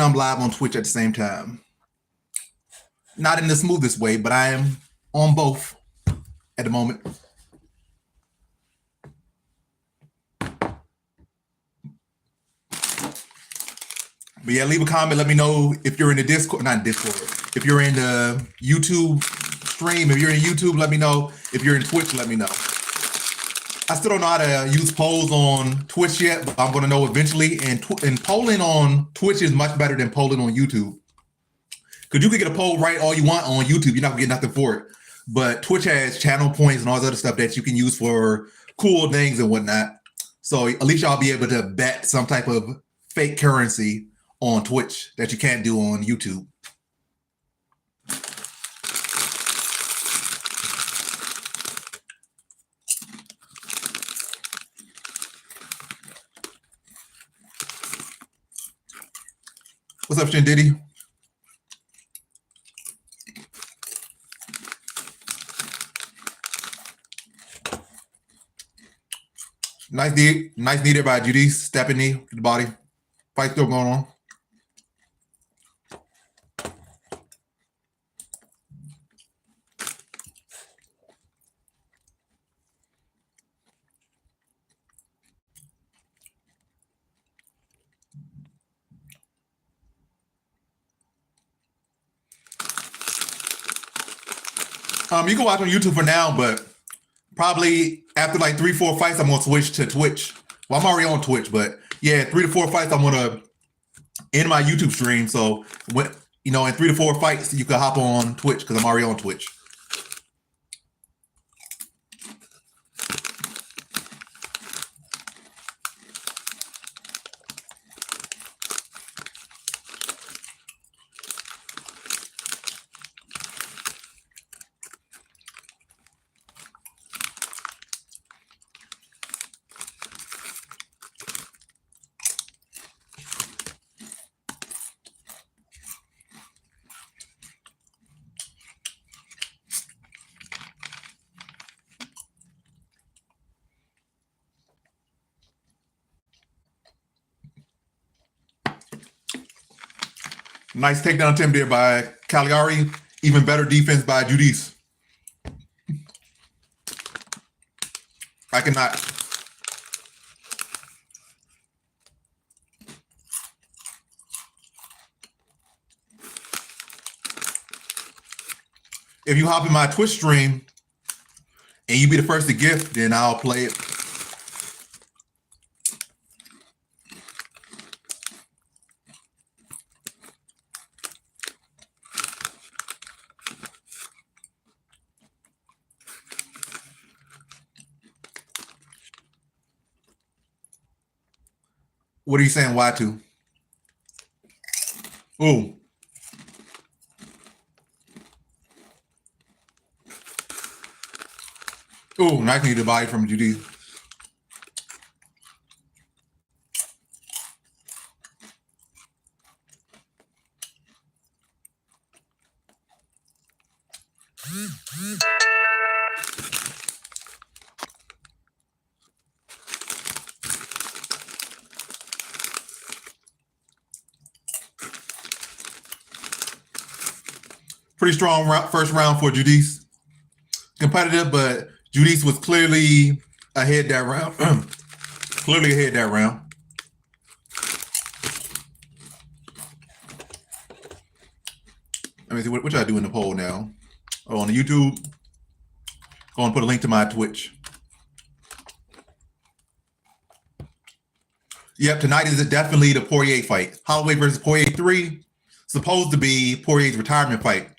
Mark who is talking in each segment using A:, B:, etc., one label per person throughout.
A: I'm live on Twitch at the same time. Not in the smoothest way, but I am on both at the moment. But yeah, leave a comment. Let me know if you're in the Discord, not Discord. If you're in the YouTube stream, if you're in YouTube, let me know. If you're in Twitch, let me know. I still don't know how to use polls on Twitch yet, but I'm going to know eventually. And polling on Twitch is much better than polling on YouTube. Because you can get a poll right all you want on YouTube. You're not going to get nothing for it. But Twitch has channel points and all this other stuff that you can use for cool things and whatnot. So at least y'all be able to bet some type of fake currency on Twitch that you can't do on YouTube. What's up, Shin Diddy? Nice knee there by Judy. Stepping knee to the body. Fight still going on. You can watch on YouTube for now, but probably after like 3-4 fights, I'm gonna switch to Twitch. Well, I'm already on Twitch, but yeah, 3 to 4 fights, I'm gonna end my YouTube stream. So when in 3 to 4 fights, you can hop on Twitch because I'm already on Twitch. Nice takedown attempt there by Cagliari. Even better defense by Judice. I cannot. If you hop in my Twitch stream and you be the first to gift, then I'll play it. What are you saying? Why to? Ooh. Ooh, nice knee to body from Judy. Pretty strong first round for Judice. Competitive, but Judice was clearly ahead that round. Clearly ahead that round. Let me see, what should I do in the poll now? Oh, on the YouTube. Go and put a link to my Twitch. Yep, tonight is definitely the Poirier fight. Holloway versus Poirier 3. Supposed to be Poirier's retirement fight.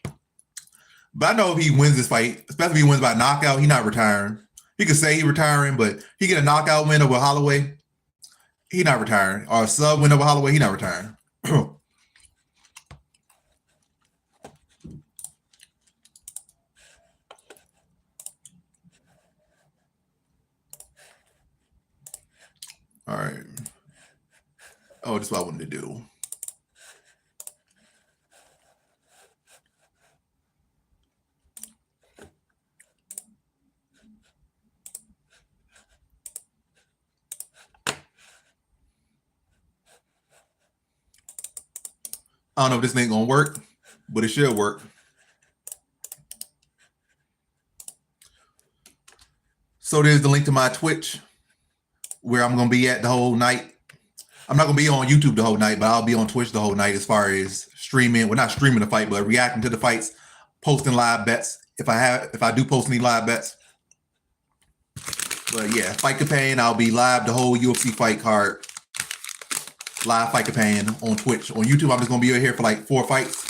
A: But I know if he wins this fight, especially if he wins by knockout, he's not retiring. He could say he's retiring, but he get a knockout win over Holloway, he's not retiring. Or a sub win over Holloway, he's not retiring. All right. Oh, this is what I wanted to do. I don't know if this thing gonna work, but it should work. So there's the link to my Twitch, where I'm gonna be at the whole night. I'm not gonna be on YouTube the whole night, but I'll be on Twitch the whole night as far as streaming. Well, not streaming the fight, but reacting to the fights, posting live bets. If I do post any live bets. But yeah, Fight Campaign, I'll be live the whole UFC fight card. Live Fight Campaign on Twitch. On YouTube, I'm just gonna be here for like 4 fights.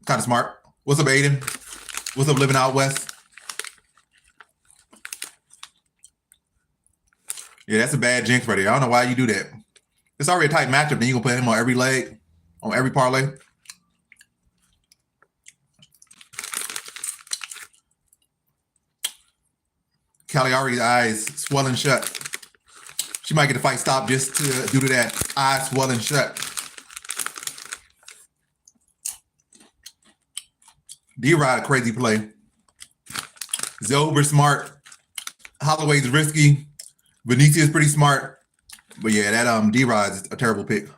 A: Kind of smart. What's up, Aiden? What's up, living out west? Yeah, that's a bad jinx right there. I don't know why you do that. It's already a tight matchup. Then you gonna put him on every leg, on every parlay. Cagliari's eyes swelling shut. She might get the fight stopped just due to that eye swelling shut. D-Rod, a crazy play. Zober smart. Holloway's risky. Benicia is pretty smart. But yeah, that D-Rod is a terrible pick.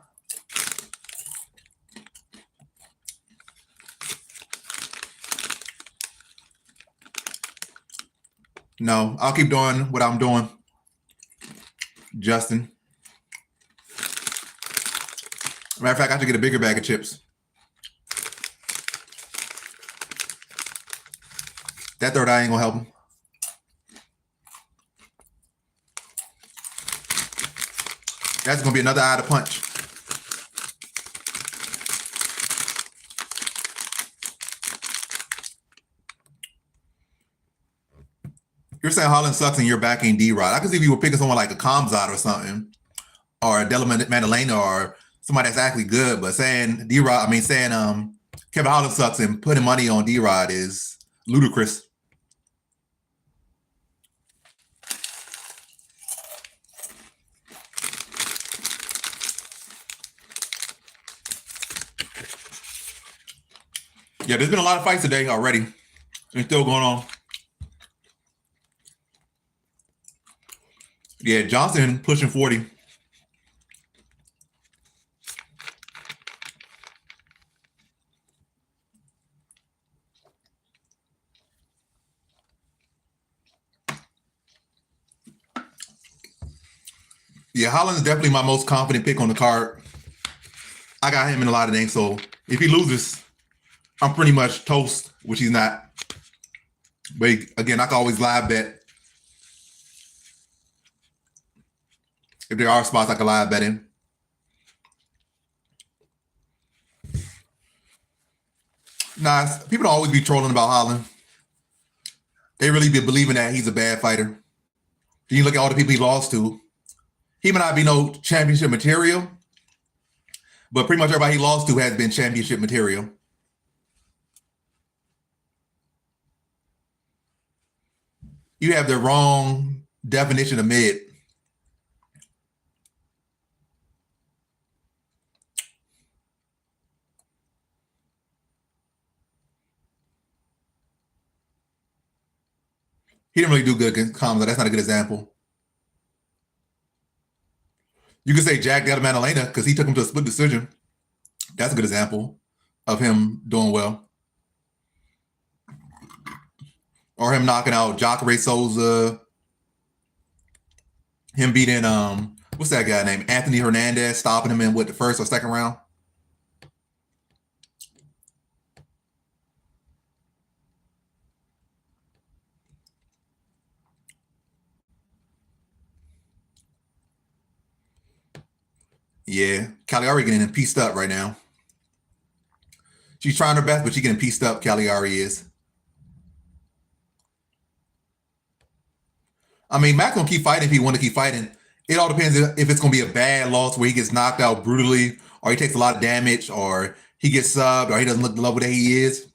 A: No, I'll keep doing what I'm doing. Justin. Matter of fact, I should get a bigger bag of chips. That third eye ain't gonna help him. That's gonna be another eye to punch. You're saying Holland sucks and you're backing D-Rod. I could see if you were picking someone like a Kamzat or something, or a Della Maddalena, or somebody that's actually good. But saying D-Rod, saying Kevin Holland sucks and putting money on D-Rod is ludicrous. Yeah, there's been a lot of fights today already. It's still going on. Yeah, Johnson pushing 40. Yeah, Holland is definitely my most confident pick on the card. I got him in a lot of things, so if he loses, I'm pretty much toast, which he's not. But again, I can always live bet. If there are spots I can live bet in. Nah, people don't always be trolling about Holland. They really be believing that he's a bad fighter. Then you look at all the people he lost to. He may not be no championship material, but pretty much everybody he lost to has been championship material. You have the wrong definition of mid. He didn't really do good against Kamzat. That's not a good example. You could say Jack Della Maddalena because he took him to a split decision. That's a good example of him doing well. Or him knocking out Jacare Souza. Him beating what's that guy named? Anthony Hernandez, stopping him in the first or second round. Yeah, Cagliari getting pieced up right now. She's trying her best, but she's getting pieced up, Cagliari is. Mac's gonna keep fighting if he want to keep fighting. It all depends if it's gonna be a bad loss where he gets knocked out brutally, or he takes a lot of damage, or he gets subbed, or he doesn't look the level that he is.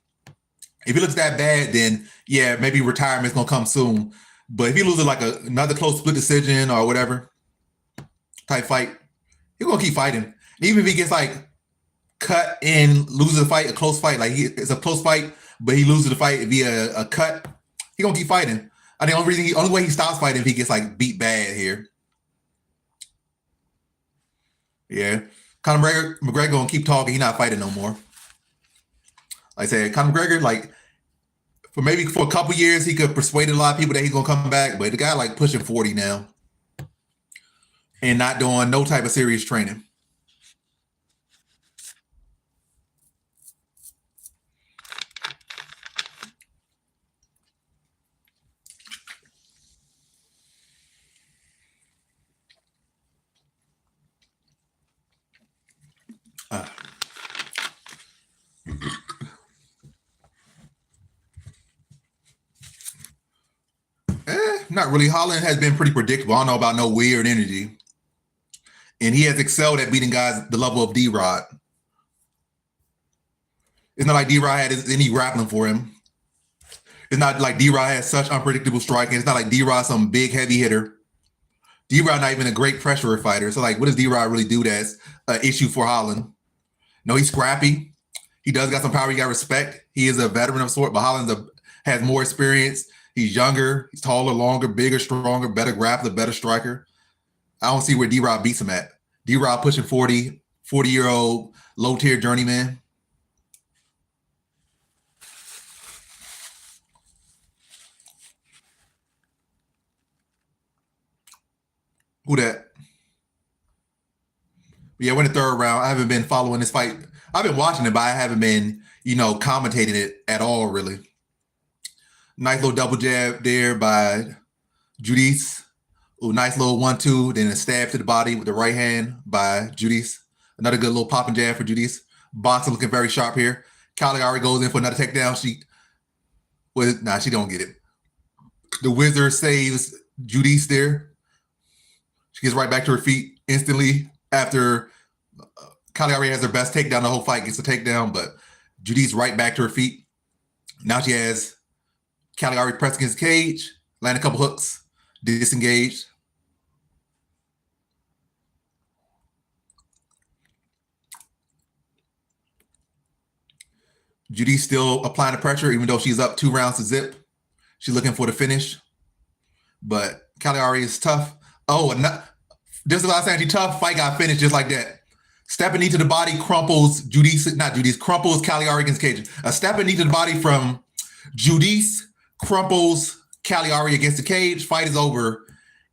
A: If he looks that bad, then yeah, maybe retirement's gonna come soon. But if he loses like another close split decision or whatever type fight, He's gonna keep fighting. Even if he gets like cut and loses a fight, a close fight, like it's a close fight, but he loses the fight via a cut, he gonna keep fighting. I think only way he stops fighting if he gets like beat bad here. Yeah. Conor McGregor gonna keep talking. He's not fighting no more. Like I said, Conor McGregor, like for a couple years, he could persuade a lot of people that he's gonna come back, but the guy like pushing 40 now and not doing no type of serious training. Not really. Holland has been pretty predictable. I don't know about no weird energy. And he has excelled at beating guys the level of D-Rod. It's not like D-Rod had any grappling for him. It's not like D-Rod has such unpredictable striking. It's not like D-Rod some big heavy hitter. D-Rod not even a great pressure fighter. So like, what does D-Rod really do that's an issue for Holland? No, he's scrappy. He does got some power. He got respect. He is a veteran of sort, but Holland has more experience. He's younger. He's taller, longer, bigger, stronger, better grappler, better striker. I don't see where D-Rod beats him at. D-Rod pushing 40-year-old low-tier journeyman. Who that? Yeah, we're in the third round. I haven't been following this fight. I've been watching it, but I haven't been, commentating it at all, really. Nice little double jab there by Judice. Ooh, nice little 1-2, then a stab to the body with the right hand by Judice. Another good little popping jab for Judice. Boxing looking very sharp here. Caligari goes in for another takedown. She don't get it. The Wizard saves Judice there. She gets right back to her feet instantly after Caligari has her best takedown. The whole fight gets a takedown, but Judice right back to her feet. Now she has Caligari pressed against the cage, land a couple hooks, disengaged. Judice still applying the pressure, even though she's up 2 rounds to zip. She's looking for the finish, but Caligari is tough. Oh, and this is the last time she's tough. Fight got finished just like that. Stepping knee to the body crumples crumples Caligari against cage. A stepping knee to the body from Judice crumples Caligari against the cage. Fight is over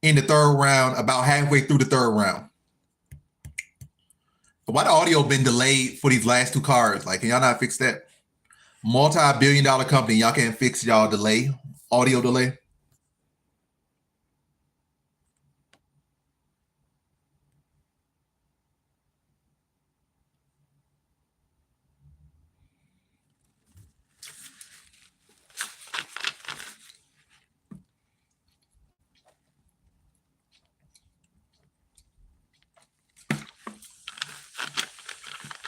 A: in the third round, about halfway through the third round. But why the audio been delayed for these last 2 cards? Like, can y'all not fix that? Multi-billion-dollar company, y'all can't fix y'all audio delay.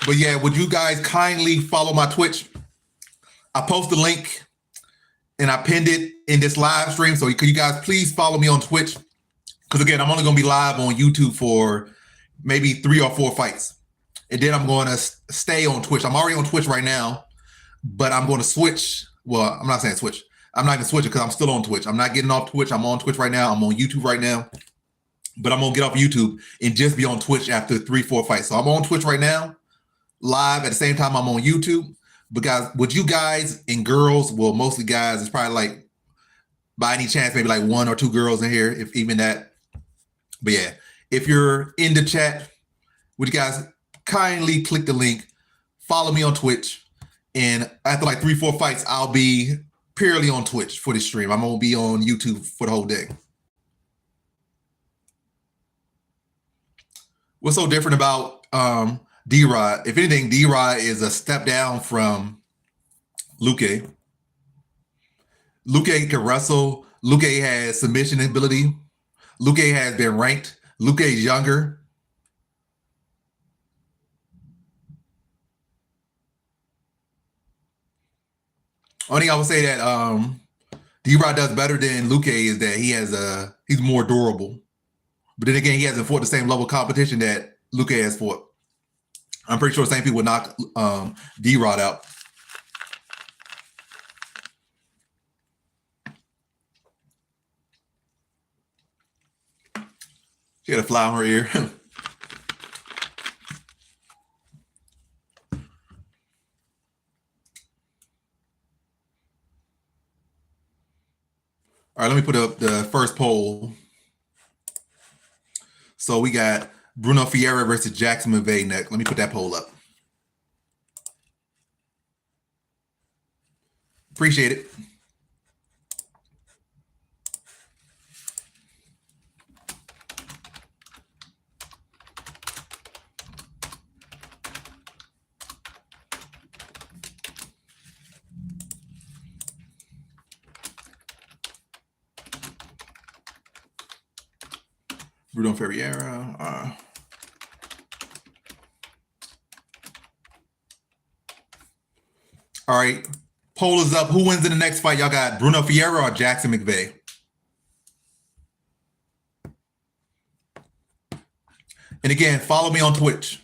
A: But yeah, would you guys kindly follow my Twitch? I post the link and I pinned it in this live stream. So could you guys please follow me on Twitch? Because again, I'm only going to be live on YouTube for maybe 3 or 4 fights. And then I'm going to stay on Twitch. I'm already on Twitch right now, but I'm going to switch. Well, I'm not saying switch. I'm not even switching because I'm still on Twitch. I'm not getting off Twitch. I'm on Twitch right now. I'm on YouTube right now. But I'm going to get off YouTube and just be on Twitch after 3, 4 fights. So I'm on Twitch right now, live at the same time I'm on YouTube. But guys, would you guys and girls, well, mostly guys, it's probably like, by any chance, maybe like 1 or 2 girls in here, if even that. But yeah, if you're in the chat, would you guys kindly click the link, follow me on Twitch, and after like 3, 4 fights, I'll be purely on Twitch for this stream. I'm going to be on YouTube for the whole day. What's so different about D-Rod? If anything, D-Rod is a step down from Luque. Luque can wrestle. Luque has submission ability. Luque has been ranked. Luque is younger. Only thing I would say that D-Rod does better than Luque is that he's more durable. But then again, he hasn't fought the same level of competition that Lucas fought. I'm pretty sure St. Pete would knock D-Rod out. She had a fly on her ear. All right, let me put up the first poll. So we got Bruno Ferreira versus Jackson McVeigh next. Let me put that poll up. Appreciate it. Bruno Ferreira. All right. Poll is up. Who wins in the next fight? Y'all got Bruno Ferreira or Jackson McVeigh? And again, follow me on Twitch.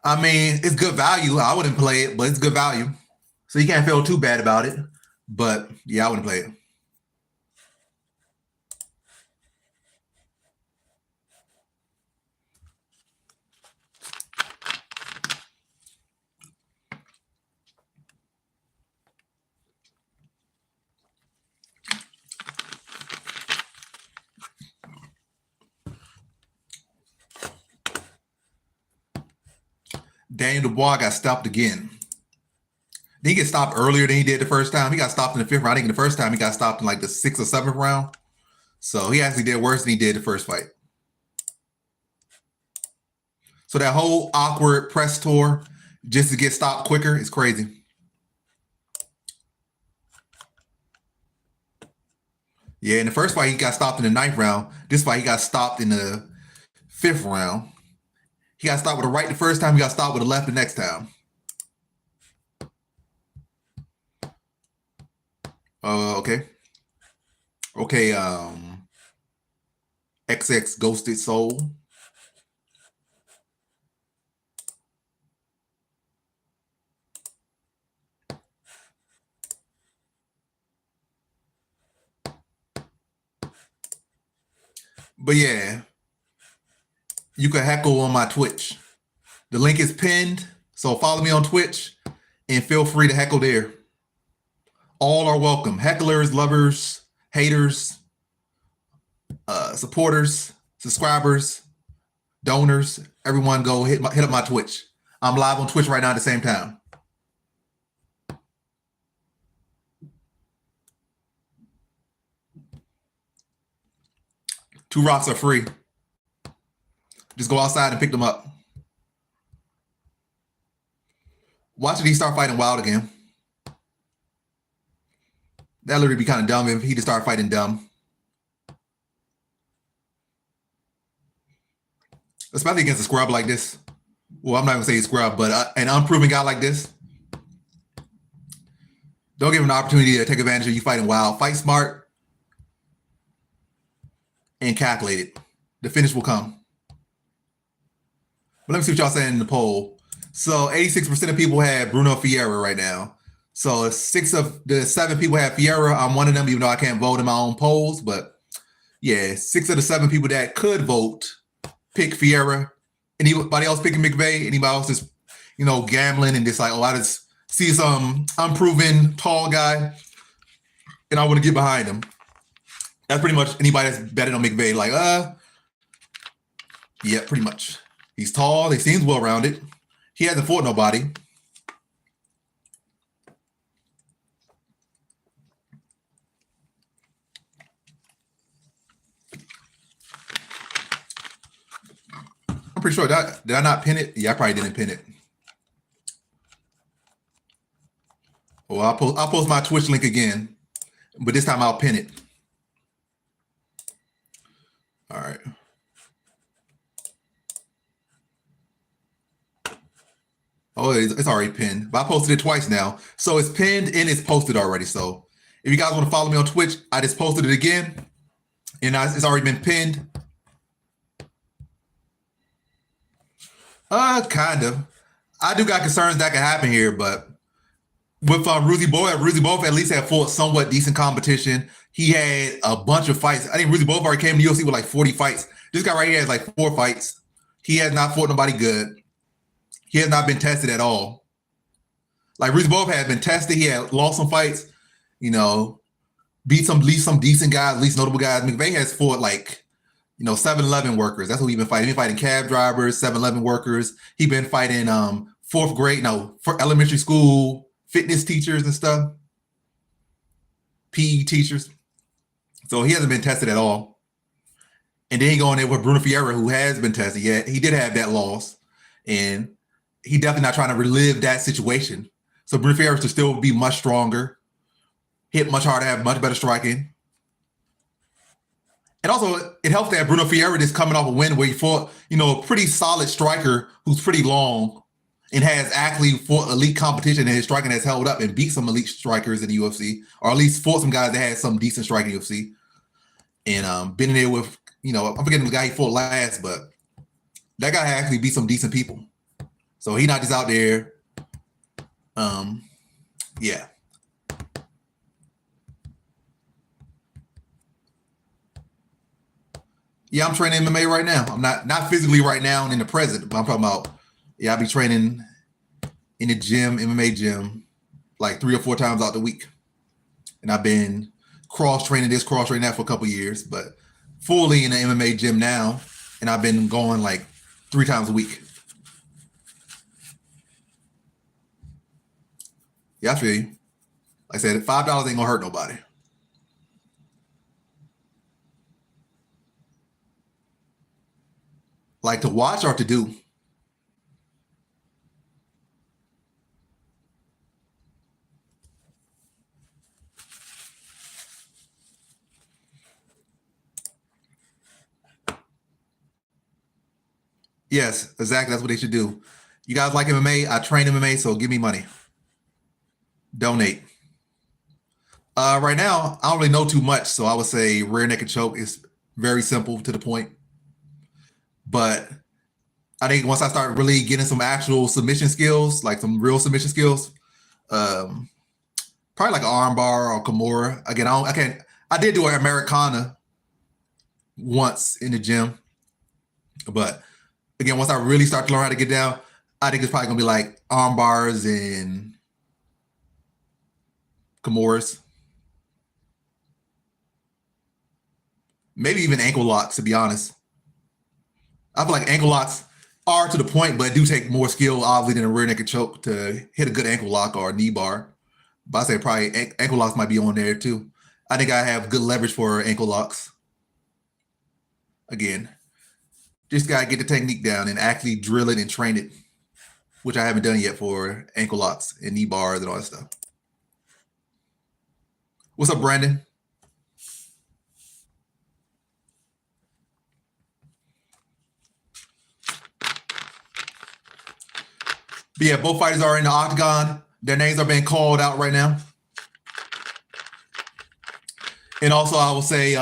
A: I mean, it's good value. I wouldn't play it, but it's good value. So you can't feel too bad about it. But yeah, I wouldn't play it. Daniel Dubois got stopped again. Did he get stopped earlier than he did the first time? He got stopped in the 5th round. I think in the first time he got stopped in like the 6th or 7th round. So he actually did worse than he did the first fight. So that whole awkward press tour just to get stopped quicker is crazy. Yeah, in the first fight he got stopped in the 9th round. This fight he got stopped in the 5th round. He got stopped with a right the first time. He got stopped with a left the next time. Okay. Okay, XX Ghosted Soul. But yeah, you can heckle on my Twitch. The link is pinned, so follow me on Twitch and feel free to heckle there. All are welcome. Hecklers, lovers, haters, supporters, subscribers, donors, everyone go hit up my Twitch. I'm live on Twitch right now at the same time. Two rocks are free. Just go outside and pick them up. Watch it, he start fighting wild again. That'd literally be kind of dumb if he just started fighting dumb. Especially against a scrub like this. Well, I'm not going to say he's scrub, but an unproven guy like this. Don't give him an opportunity to take advantage of you fighting wild. Fight smart and calculated. The finish will come. But let me see what y'all saying in the poll. So 86% of people have Bruno Ferreira right now. So 6 of the 7 people have Ferreira. I'm one of them, even though I can't vote in my own polls. But yeah, 6 of the 7 people that could vote pick Ferreira. Anybody else picking McVeigh? Anybody else just, gambling and just like, I just see some unproven tall guy and I want to get behind him. That's pretty much anybody that's betting on McVeigh. Like, yeah, pretty much. He's tall. He seems well-rounded. He hasn't fought nobody. I'm pretty sure did I not pin it? Yeah, I probably didn't pin it. Well, I'll post my Twitch link again, but this time I'll pin it. All right. Oh, it's already pinned. But I posted it twice now. So it's pinned and it's posted already. So if you guys want to follow me on Twitch, I just posted it again. And it's already been pinned. Kind of. I do got concerns that could happen here, but with Ruzy Bov at least had fought somewhat decent competition. He had a bunch of fights. I think Ruzy Bov already came to UFC with like 40 fights. This guy right here has like 4 fights. He has not fought nobody good. He has not been tested at all. Like Ruzy Bov had been tested. He had lost some fights, you know, beat some, at least some decent guys, at least notable guys. McVeigh has fought like, 7-Eleven workers. That's what he's been fighting. He's been fighting cab drivers, 7-Eleven workers. He's been fighting for elementary school fitness teachers and stuff, PE teachers. So he hasn't been tested at all. And then he go in there with Bruno Ferreira, who has been tested. Yeah, he did have that loss. And he definitely not trying to relive that situation. So Bruno Ferreira should still be much stronger, hit much harder, have much better striking. And also, it helps that Bruno Ferreira is coming off a win where he fought, a pretty solid striker who's pretty long and has actually fought elite competition, and his striking has held up and beat some elite strikers in the UFC, or at least fought some guys that had some decent striking in the UFC. And been in there with, I'm forgetting the guy he fought last, but that guy actually beat some decent people. So he not just out there. Yeah. Yeah, I'm training MMA right now. I'm not physically right now and in the present, but I'm talking about, I be training in the gym, MMA gym, like 3 or 4 times out the week. And I've been cross-training that for a couple years, but fully in the MMA gym now. And I've been going like 3 times a week. Yeah, I feel you. Like I said, $5 ain't gonna hurt nobody. Like to watch or to do? Yes, exactly. That's what they should do. You guys like MMA? I train MMA, so give me money. Donate. Right now, I don't really know too much, so I would say rear naked choke is very simple to the point. But I think once I start really getting some actual submission skills, like some real submission skills, probably like an armbar or Kimura. Again, I did do an Americana once in the gym, but again, once I really start to learn how to get down, I think it's probably gonna be like arm bars and Kimuras. Maybe even ankle locks, to be honest. I feel like ankle locks are to the point, but do take more skill, obviously, than a rear naked choke to hit a good ankle lock or a knee bar. But I say probably ankle locks might be on there too. I think I have good leverage for ankle locks. Again, just gotta get the technique down and actually drill it and train it, which I haven't done yet for ankle locks and knee bars and all that stuff. What's up, Brandon? But yeah, both fighters are in the octagon. Their names are being called out right now. And also, I will say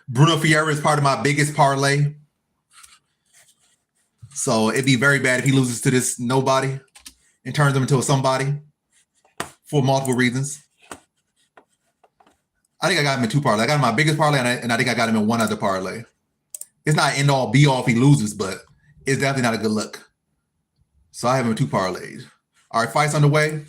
A: Bruno Ferreira is part of my biggest parlay. So it'd be very bad if he loses to this nobody and turns him into a somebody for multiple reasons. I think I got him in 2 parlays. I got him in my biggest parlay, and I think I got him in 1 other parlay. It's not end all be all if he loses, but it's definitely not a good look. So I have him in 2 parlays. All right, fights underway.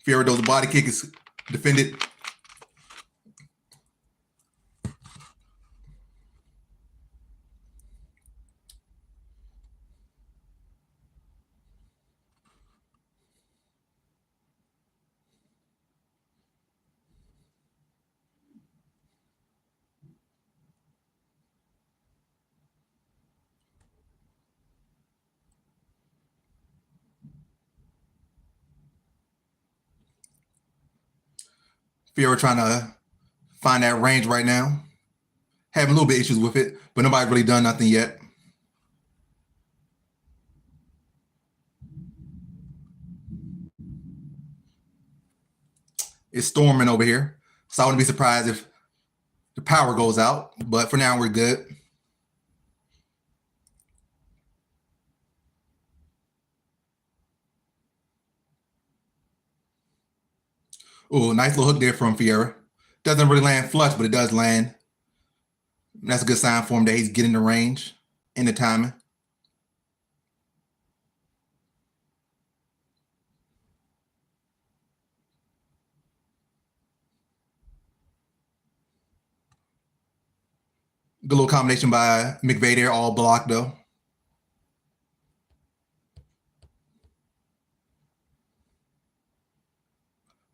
A: Ferreira does a body kick, is defended. Fiora trying to find that range right now. Having a little bit issues with it, but nobody's really done nothing yet. It's storming over here, so I wouldn't be surprised if the power goes out. But for now, we're good. Oh, nice little hook there from Fiora. Doesn't really land flush, but it does land. That's a good sign for him that he's getting the range and the timing. Good little combination by McVay there, all blocked though.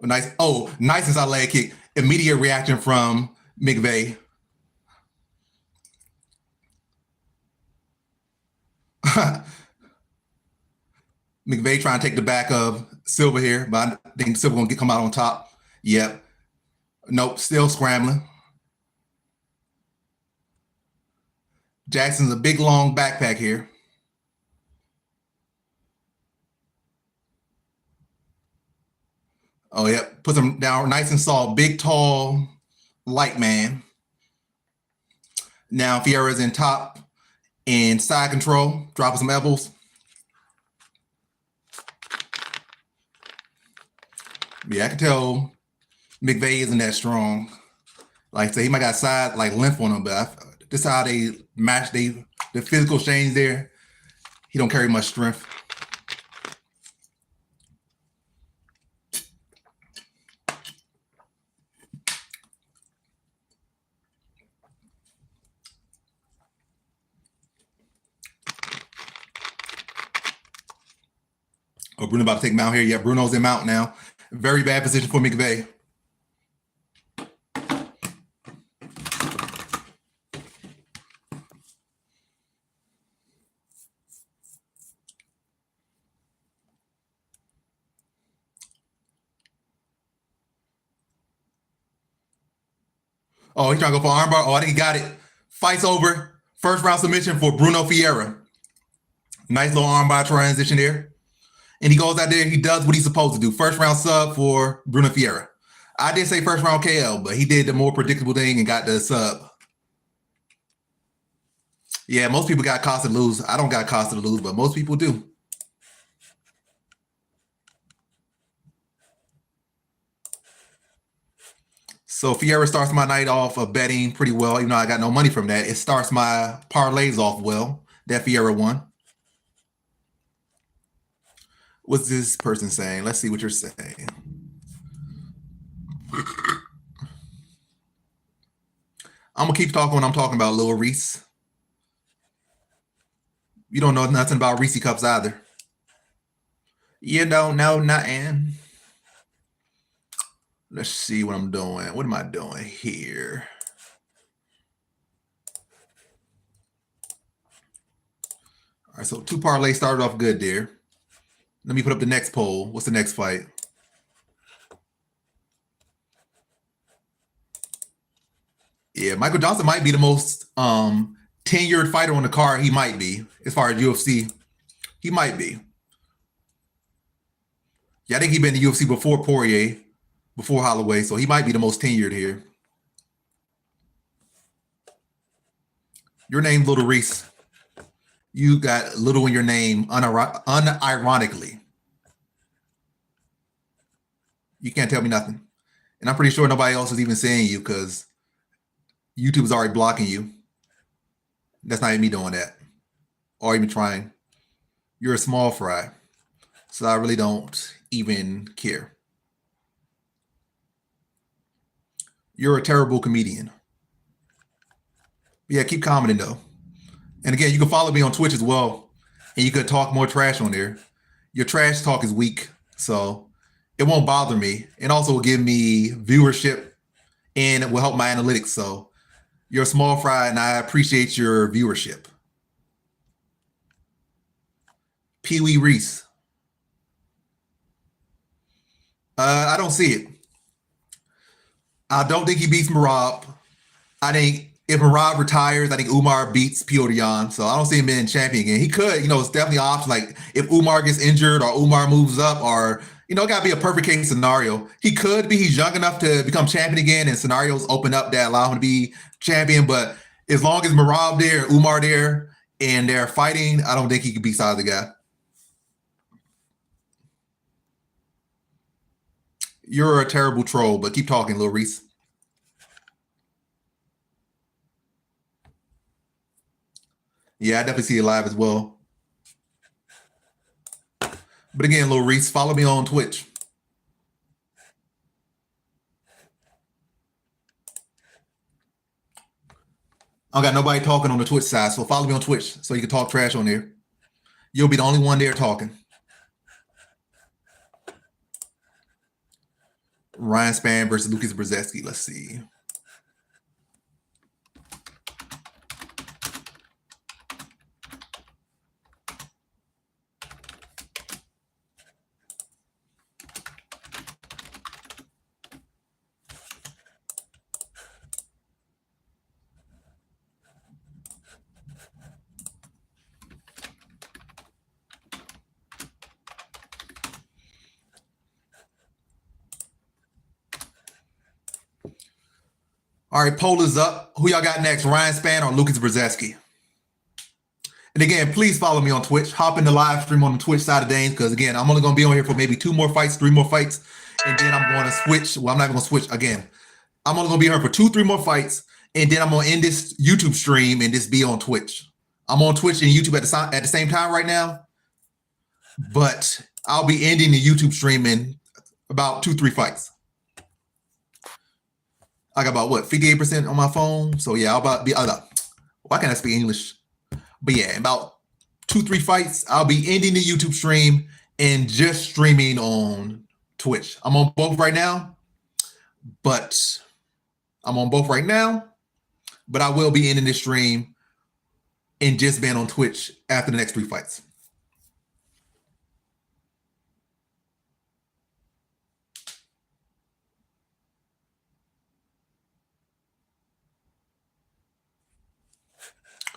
A: Nice. Oh, nice inside leg kick. Immediate reaction from McVay. McVay trying to take the back of Silva here, but I think Silva gonna come out on top. Yep. Nope. Still scrambling. Jackson's a big long backpack here. Oh, yep. Puts him down nice and soft. Big, tall, light man. Now Fiora's in top and side control, dropping some elbows. Yeah, I can tell McVay isn't that strong. Like I say, he might got side like length on him, but this is how they match the physical exchange there. He don't carry much strength. Oh, Bruno about to take him out here. Yeah, Bruno's him out now. Very bad position for McVay. Oh, he's trying to go for armbar. Oh, I think he got it. Fights over. First round submission for Bruno Fiora. Nice little armbar transition there. And he goes out there, he does what he's supposed to do. First round sub for Bruno Fiora. I did say first round KO, but he did the more predictable thing and got the sub. Yeah, most people got Costa to lose. I don't got Costa to lose, but most people do. So Fiora starts my night off of betting pretty well, even though I got no money from that. It starts my parlays off well. That Fiora won. What's this person saying? Let's see what you're saying. I'm gonna keep talking when I'm talking about Lil Reese. You don't know nothing about Reese cups either. You don't know nothing. Let's see what I'm doing. What am I doing here? All right, so 2 parlays started off good there. Let me put up the next poll. What's the next fight? Yeah, Michael Johnson might be the most tenured fighter on the card. He might be, as far as UFC. He might be. Yeah, I think he's been in the UFC before Poirier, before Holloway, so he might be the most tenured here. Your name's Little Reese. You got little in your name unironically. You can't tell me nothing. And I'm pretty sure nobody else is even saying you because YouTube is already blocking you. That's not even me doing that. Or even trying. You're a small fry. So I really don't even care. You're a terrible comedian. Yeah, keep commenting though. And again, you can follow me on Twitch as well. And you could talk more trash on there. Your trash talk is weak. So it won't bother me. And also will give me viewership and it will help my analytics. So you're a small fry and I appreciate your viewership. Pee Wee Reese. I don't see it. I don't think he beats Marab. I think if Marab retires, I think Umar beats Petr Yan. So I don't see him being champion again. He could, it's definitely an option. Like if Umar gets injured or Umar moves up or, it got to be a perfect case scenario. He could be. He's young enough to become champion again and scenarios open up that allow him to be champion. But as long as Marab there, Umar there, and they're fighting, I don't think he could beat either guy. You're a terrible troll, but keep talking, Lil Reese. Yeah, I definitely see it live as well. But again, Lil Reese, follow me on Twitch. I don't got nobody talking on the Twitch side, so follow me on Twitch so you can talk trash on there. You'll be the only one there talking. Ryan Spann versus Lucas Brzezinski. Let's see. All right, poll is up. Who y'all got next, Ryan Spann or Lucas Brzezinski? And again, please follow me on Twitch. Hop in the live stream on the Twitch side of things because, again, I'm only going to be on here for maybe 2 more fights, 3 more fights, and then I'm going to switch. Well, I'm not even going to switch again. I'm only going to be here for 2, 3 more fights, and then I'm going to end this YouTube stream and just be on Twitch. I'm on Twitch and YouTube at the same time right now, but I'll be ending the YouTube stream in about 2, 3 fights. I got about 58% on my phone. So yeah, I'll about be why can't I speak English? But yeah, about 2, 3 fights. I'll be ending the YouTube stream and just streaming on Twitch. I'm on both right now, but I will be ending this stream and just being on Twitch after the next 3 fights.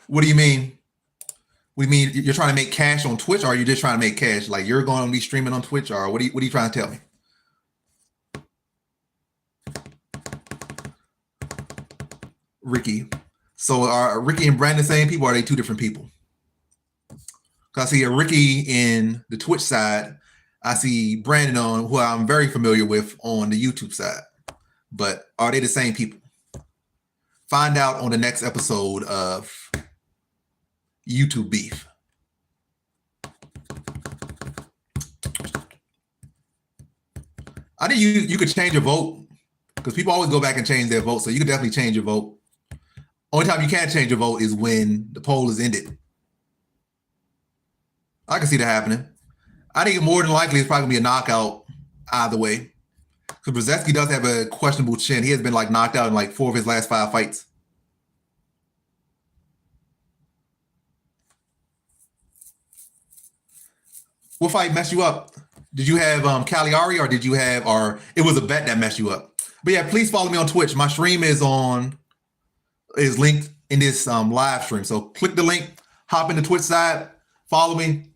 A: What do you mean? What do you mean? You're trying to make cash on Twitch, or are you just trying to make cash? Like you're going to be streaming on Twitch, or what are you trying to tell me? Ricky. So are Ricky and Brandon the same people, or are they 2 different people? Because I see a Ricky in the Twitch side. I see Brandon on, who I'm very familiar with, on the YouTube side. But are they the same people? Find out on the next episode of YouTube Beef. I think you could change your vote because people always go back and change their vote. So you could definitely change your vote. Only time you can't change your vote is when the poll is ended. I can see that happening. I think more than likely it's probably gonna be a knockout either way. Because Brzezinski does have a questionable chin. He has been like knocked out in like 4 of his last 5 fights. What fight messed you up? Did you have Cagliari or did you have, or it was a bet that messed you up? But yeah, please follow me on Twitch. My stream is linked in this live stream. So click the link, hop in the Twitch side, follow me,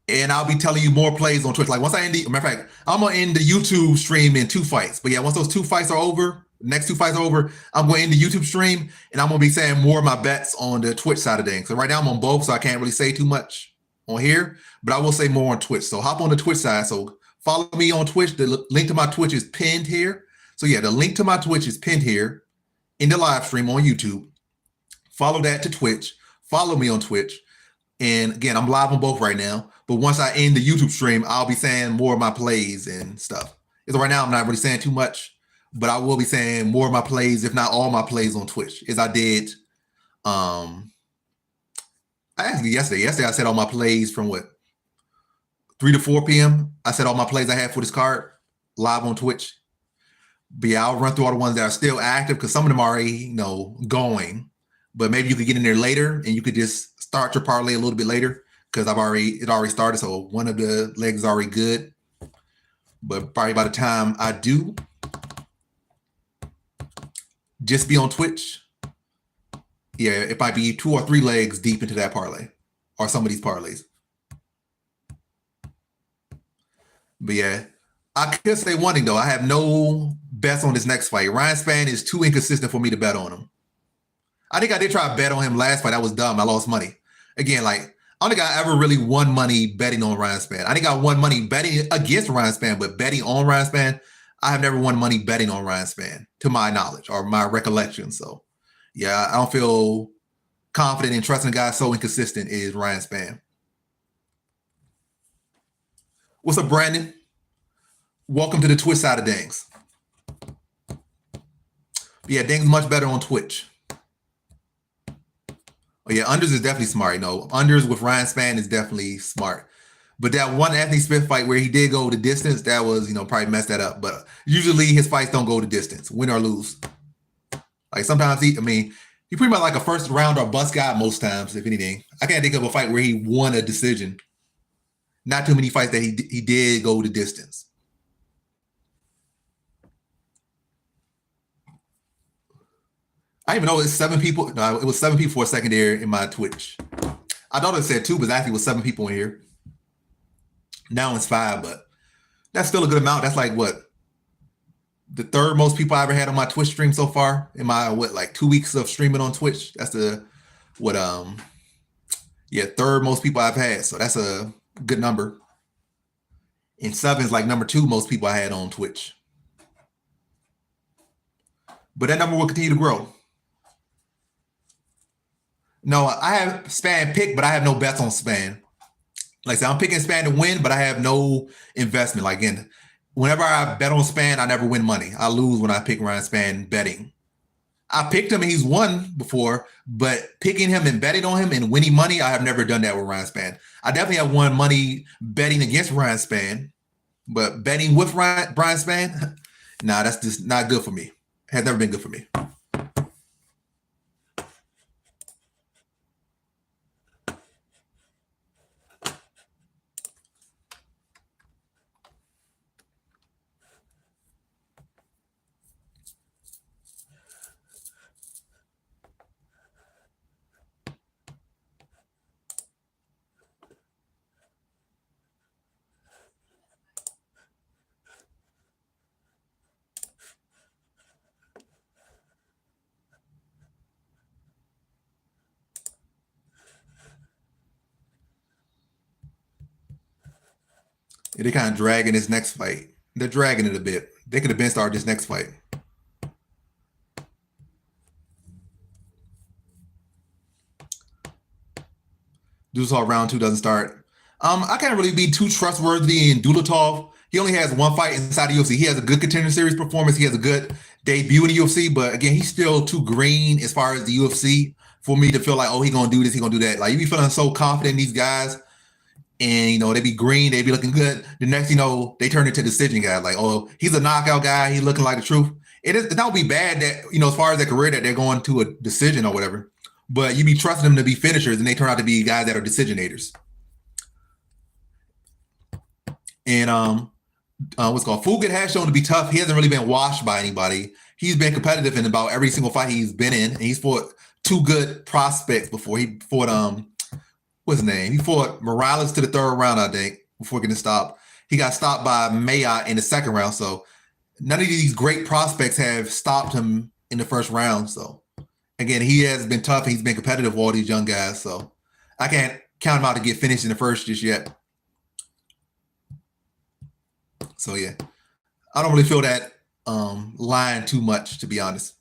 A: and I'll be telling you more plays on Twitch. Like once I end matter of fact, I'm gonna end the YouTube stream in 2 fights. But yeah, once those 2 fights are over, next 2 fights are over, I'm going to end the YouTube stream and I'm gonna be saying more of my bets on the Twitch side of things. So right now I'm on both, so I can't really say too much on here, but I will say more on Twitch. So hop on the Twitch side. So follow me on Twitch. The link to my Twitch is pinned here. So yeah, the link to my Twitch is pinned here in the live stream on YouTube. Follow that to Twitch. Follow me on Twitch. And again, I'm live on both right now. But once I end the YouTube stream, I'll be saying more of my plays and stuff. So right now, I'm not really saying too much, but I will be saying more of my plays, if not all my plays on Twitch, as I did. Actually, yesterday I said all my plays from 3 to 4 p.m. I said all my plays I had for this card live on Twitch. But yeah, I'll run through all the ones that are still active because some of them are already, going. But maybe you could get in there later and you could just start your parlay a little bit later because it already started. So one of the legs is already good. But probably by the time I do, just be on Twitch, yeah, it might be 2 or 3 legs deep into that parlay or some of these parlays. But yeah, I could say one thing though. I have no bets on this next fight. Ryan Spann is too inconsistent for me to bet on him. I think I did try to bet on him last fight. That was dumb. I lost money. Again, like, I don't think I ever really won money betting on Ryan Spann. I think I won money betting against Ryan Spann, but betting on Ryan Spann, I have never won money betting on Ryan Spann, to my knowledge or my recollection. So, yeah, I don't feel confident in trusting a guy so inconsistent is Ryan Spann. What's up, Brandon? Welcome to the Twitch side of things. Yeah, Ding's much better on Twitch. Oh yeah, unders is definitely smart. You know, unders with Ryan Spann is definitely smart. But that one Anthony Smith fight where he did go the distance, that was, probably messed that up. But usually his fights don't go the distance, win or lose. Like sometimes he pretty much like a first round or bust guy most times, if anything. I can't think of a fight where he won a decision. Not too many fights that he did go the distance. I didn't even know it's 7 people. No, it was 7 people for a second there in my Twitch. I thought it said 2, but actually it was 7 people in here. Now it's 5, but that's still a good amount. That's like what? The third most people I ever had on my Twitch stream so far in my, 2 weeks of streaming on Twitch. That's third most people I've had. So that's a good number. And 7 is like number 2 most people I had on Twitch. But that number will continue to grow. No, I have Spann picked, but I have no bets on Spann. Like I said, I'm picking Spann to win, but I have no investment. Like, again, whenever I bet on Spann, I never win money. I lose when I pick Ryan Spann betting. I picked him and he's won before, but picking him and betting on him and winning money, I have never done that with Ryan Spann. I definitely have won money betting against Ryan Spann, but betting with Brian Spann, nah, that's just not good for me. Has never been good for me. Yeah, they're kind of dragging this next fight. They're dragging it a bit. They could have been started this next fight. Dusov round 2 doesn't start. I can't really be too trustworthy in Dulatov. He only has 1 fight inside the UFC. He has a good contender series performance. He has a good debut in the UFC, but again, he's still too green as far as the UFC for me to feel like, oh, he's gonna do this, he's gonna do that. Like, you be feeling so confident in these guys, and they be green, they be looking good. The next, they turn into decision guys. Like, oh, he's a knockout guy, he's looking like the truth. It don't be bad that, as far as their career, that they're going to a decision or whatever. But you be trusting them to be finishers, and they turn out to be guys that are decisionators. And what's called Fugit has shown to be tough. He hasn't really been washed by anybody. He's been competitive in about every single fight he's been in, and he's fought 2 good prospects before. He fought what's his name? He fought Morales to the 3rd round, I think, before getting stopped. He got stopped by Mayotte in the 2nd round. So none of these great prospects have stopped him in the 1st round. So again, he has been tough. He's been competitive with all these young guys. So I can't count him out to get finished in the 1st just yet. So yeah, I don't really feel that line too much, to be honest.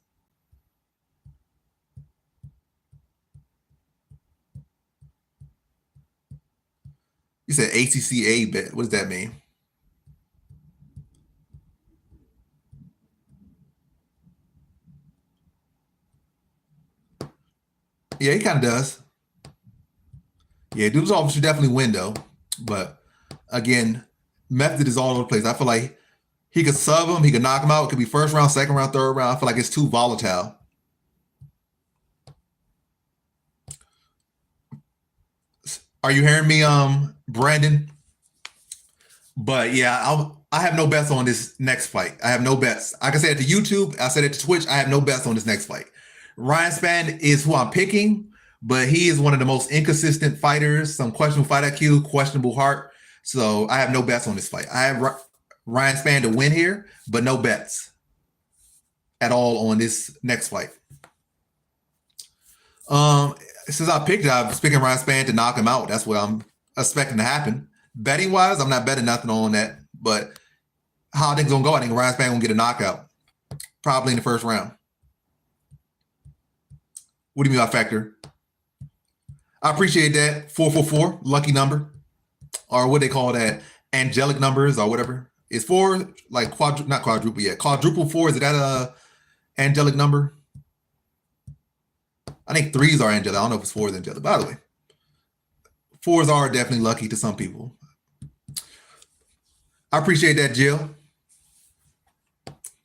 A: You said ACCA bet. What does that mean? Yeah, he kind of does. Yeah, Dusov should definitely win though. But again, method is all over the place. I feel like he could sub him, he could knock him out. It could be 1st round, 2nd round, 3rd round. I feel like it's too volatile. Are you hearing me, Brandon? But yeah, I have no bets on this next fight. I have no bets. Like I said to YouTube, I said it to Twitch. I have no bets on this next fight. Ryan Spann is who I'm picking, but he is one of the most inconsistent fighters. Some questionable fight IQ, questionable heart. So I have no bets on this fight. I have Ryan Spann to win here, but no bets at all on this next fight. Since I picked it, I'm picking Ryan Spann to knock him out. That's what I'm expecting to happen. Betting wise, I'm not betting nothing on that, but how I think it's gonna go, I think Ryan Spann gonna get a knockout, probably in the first round. What do you mean by factor? I appreciate that. 444, lucky number, or what they call that, angelic numbers or whatever. Is 4 like not quadruple yet? Quadruple 4, is that a angelic number? I think 3s are angelic. I don't know if it's 4 is angelic. By the way, 4s are definitely lucky to some people. I appreciate that, Jill.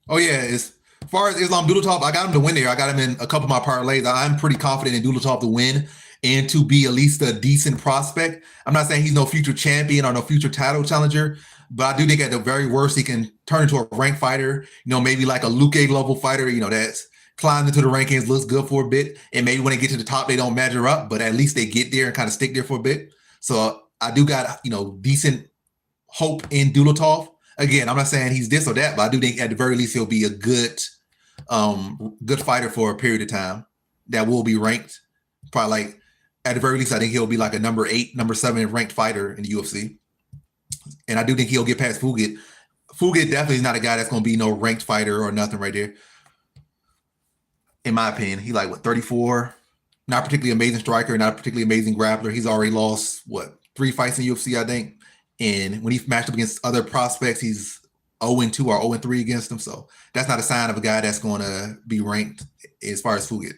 A: Oh yeah, as far as Islam Doodletop, I got him to win there. I got him in a couple of my parlays. I'm pretty confident in Doodletop to win and to be at least a decent prospect. I'm not saying he's no future champion or no future title challenger, but I do think at the very worst he can turn into a ranked fighter. Maybe like a Luke level fighter. That's climbed into the rankings, looks good for a bit, and maybe when they get to the top, they don't measure up, but at least they get there and kind of stick there for a bit. So I do got decent hope in Doodletop. Again, I'm not saying he's this or that, but I do think at the very least he'll be a good fighter for a period of time that will be ranked. Probably like at the very least, I think he'll be like a number 8, number 7 ranked fighter in the UFC. And I do think he'll get past Fugit. Fugit definitely is not a guy that's going to be no ranked fighter or nothing right there. In my opinion, he like 34, not particularly amazing striker, not particularly amazing grappler. He's already lost 3 fights in UFC, I think. And when he matched up against other prospects, he's 0-2 or 0-3 against them. So that's not a sign of a guy that's going to be ranked as far as Fugit.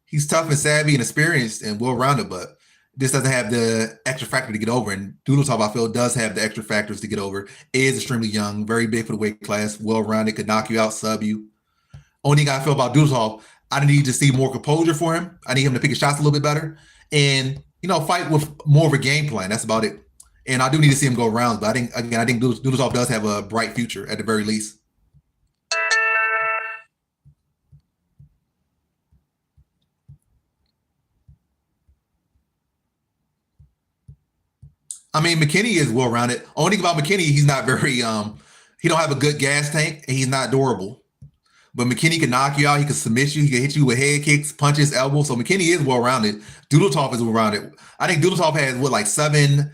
A: He's tough and savvy and experienced and well-rounded, but this doesn't have the extra factor to get over. And Doodletop, I feel, does have the extra factors to get over. Is extremely young, very big for the weight class, well-rounded, could knock you out, sub you. Only thing I feel about Doodletop, I need to see more composure for him. I need him to pick his shots a little bit better and, fight with more of a game plan. That's about it. And I do need to see him go rounds, but I think Doodletop does have a bright future at the very least. I mean, McKinney is well-rounded. Only thing about McKinney, he's not very, he don't have a good gas tank, and he's not durable. But McKinney can knock you out. He can submit you. He can hit you with head kicks, punches, elbows. So McKinney is well-rounded. Doodletop is well-rounded. I think Doodletop has 7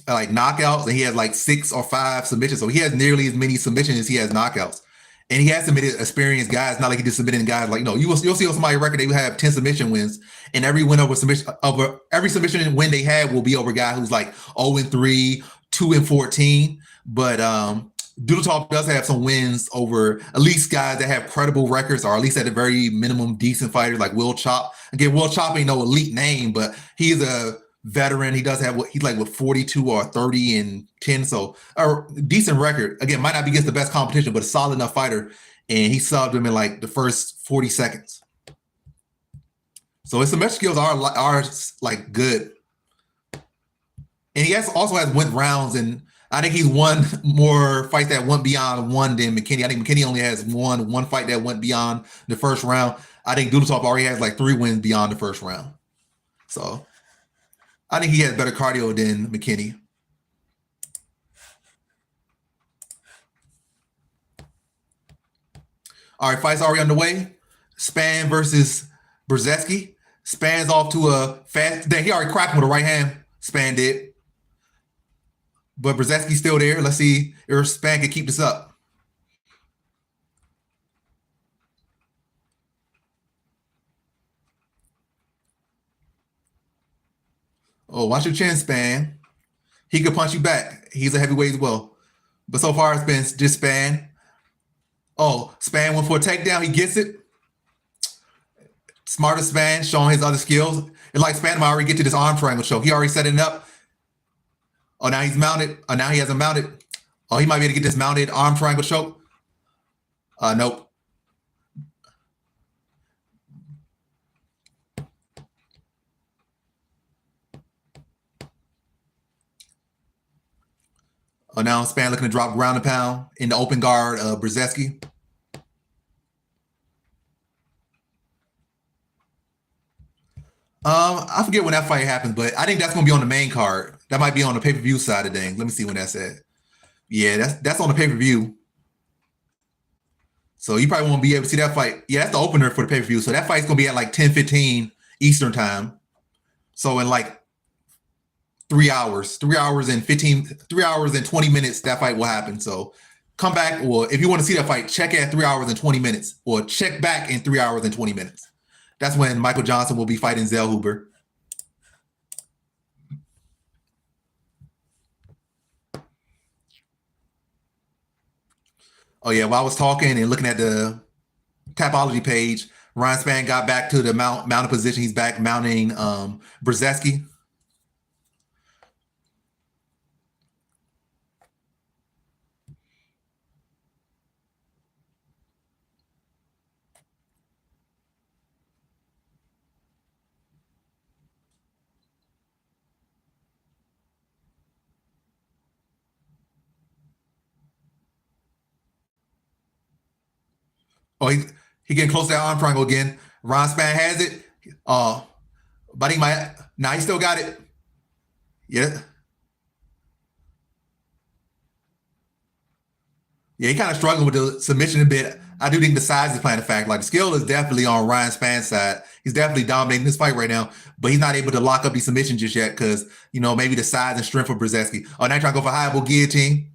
A: knockouts, and he has 6 or 5 submissions. So he has nearly as many submissions as he has knockouts. And he has submitted experienced guys, not like he just submitted guys you'll see on somebody's record they will have 10 submission wins, and every win over every submission win they have will be over a guy who's 0-3, 2-14. But Doodletop does have some wins over at least guys that have credible records, or at least at the very minimum decent fighters like Will Chop. Again, Will Chop ain't no elite name, but he's a veteran. He does have he's 42 or 30 and 10, so a decent record. Again, might not be against the best competition, but a solid enough fighter. And he subbed him in the first 40 seconds. So his submission skills are good. And he also has went rounds, and I think he's won more fights that went beyond 1 than McKinney. I think McKinney only has one fight that went beyond the first round. I think Doodletop already has 3 wins beyond the first round. So I think he has better cardio than McKinney. All right, fight's already underway. Spann versus Brzezinski. Spann's off to a fast. He already cracked him with a right hand. Spann did. But Brzezinski's still there. Let's see if Spann can keep this up. Oh, watch your chin, Spann. He could punch you back. He's a heavyweight as well. But so far, it's been just Spann. Oh, Spann went for a takedown. He gets it. Smarter Spann, showing his other skills. It's like Spann might already get to this arm triangle choke. He already set it up. Oh, now he's mounted. Oh, now he hasn't mounted. Oh, he might be able to get this mounted arm triangle choke. Nope. Oh, now Span looking to drop ground and pound in the open guard of Brzezinski. I forget when that fight happens, but I think that's gonna be on the main card. That might be on the pay-per-view side of things. Let me see when that's at. Yeah, that's on the pay-per-view. So you probably won't be able to see that fight. Yeah, that's the opener for the pay-per-view. So that fight's gonna be at like 10:15 Eastern time. So in like 3 hours, 3 hours and 20 minutes, that fight will happen. So come back, or if you want to see that fight, check at 3 hours and 20 minutes, or check back in 3 hours and 20 minutes. That's when Michael Johnson will be fighting Zellhuber. Oh yeah, while I was talking and looking at the Tapology page, Ryan Spann got back to the mounted position. He's back mounting Brzezinski. Oh, he getting close to that arm triangle again. Ron Spann has it. But he might. Nah, he still got it. Yeah. Yeah, he kind of struggling with the submission a bit. I do think the size is playing a factor. Like the skill is definitely on Ryan Spann's side. He's definitely dominating this fight right now, but he's not able to lock up the submission just yet because maybe the size and strength of Brzezinski. Oh, now trying to go for highable guillotine.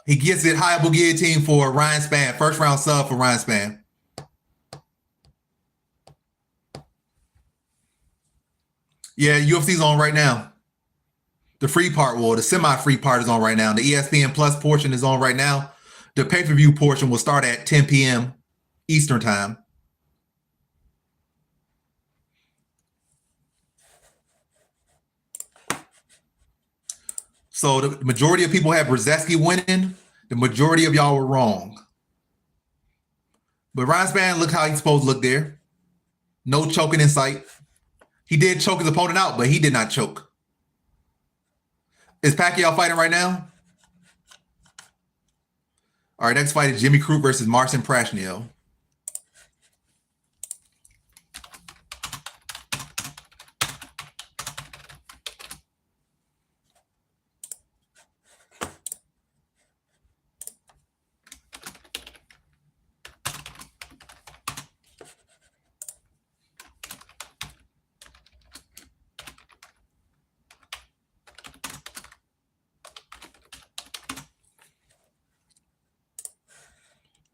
A: He gets it highable guillotine for Ryan Spann. First round sub for Ryan Spann. Yeah, UFC's on right now. The free part, well, the semi-free part is on right now. The ESPN Plus portion is on right now. The pay-per-view portion will start at 10 p.m. Eastern time. So the majority of people have Brzezinski winning. The majority of y'all were wrong. But Ryan Spann, look how he's supposed to look there. No choking in sight. He did choke his opponent out, but he did not choke. Is Pacquiao fighting right now? All right, next fight is Jimmy Crute versus Marcin Prachnio.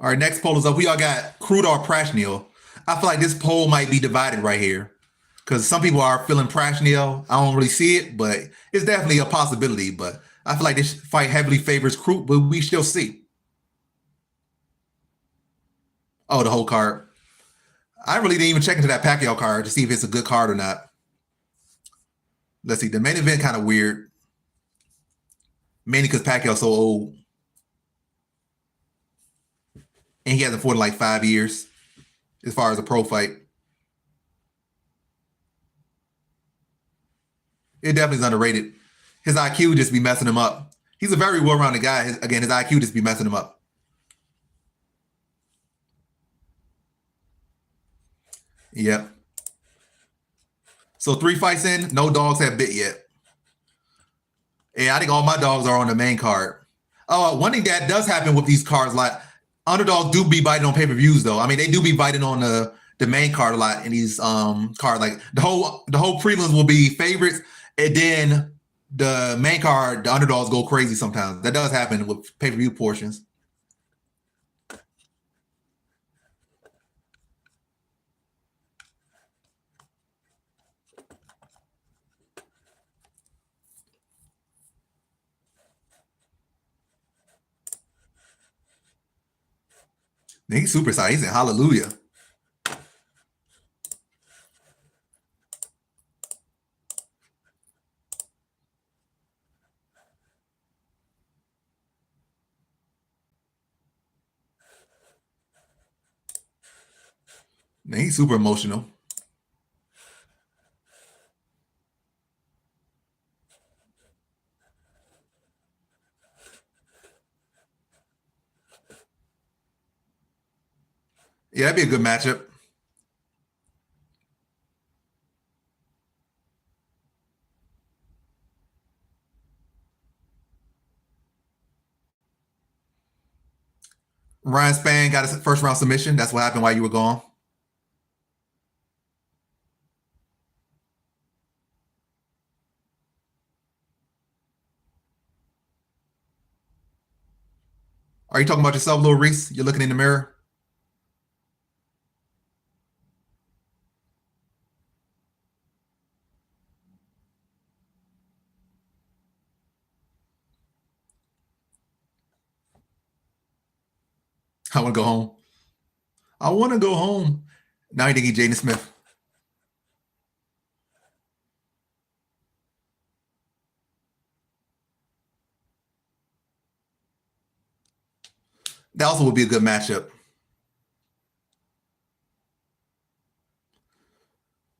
A: All right, next poll is up. We all got Crute or Prachnio. I feel like this poll might be divided right here because some people are feeling Prachnio. I don't really see it, but it's definitely a possibility. But I feel like this fight heavily favors Crute, but we shall see. Oh, the whole card. I really didn't even check into that Pacquiao card to see if it's a good card or not. Let's see. The main event kind of weird. Mainly because Pacquiao's so old. And he hasn't fought in like 5 years as far as a pro fight. It definitely is underrated. His IQ just be messing him up. He's a very well-rounded guy. His IQ just be messing him up. Yep. So 3 fights in, no dogs have bit yet. And I think all my dogs are on the main card. Oh, one thing that does happen with these cards, like underdogs do be biting on pay-per-views though. I mean, they do be biting on the main card a lot in these cards. Like the whole prelims will be favorites, and then the main card, the underdogs go crazy sometimes. That does happen with pay-per-view portions. He's super excited. He's in hallelujah. He's super emotional. Yeah, that'd be a good matchup. Ryan Spann got his first round submission. That's what happened while you were gone. Are you talking about yourself, Lil Reese? You're looking in the mirror. I want to go home. I want to go home. Now you think he's Jaden Smith. That also would be a good matchup.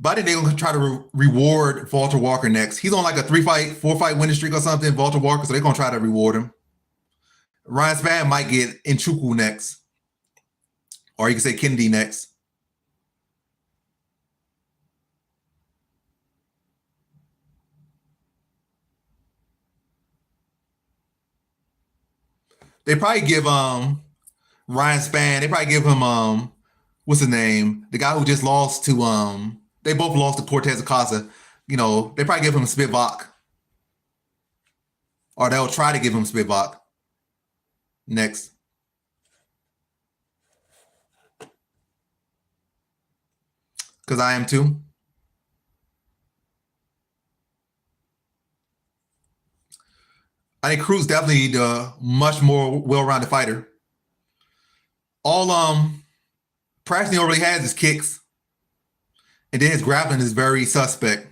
A: But I think they're going to try to reward Walter Walker next. He's on like a 4 fight winning streak or something, Walter Walker, so they're going to try to reward him. Ryan Spann might get Nchukwu next. Or you can say Kennedy next. They probably give Ryan Spann, they probably give him what's his name? The guy who just lost to they both lost to Cortez Acosta. You know, they probably give him Spivak. Or they'll try to give him Spivak next. Because I am too. I think Cruz definitely the much more well-rounded fighter. All Practically already has his kicks. And then his grappling is very suspect.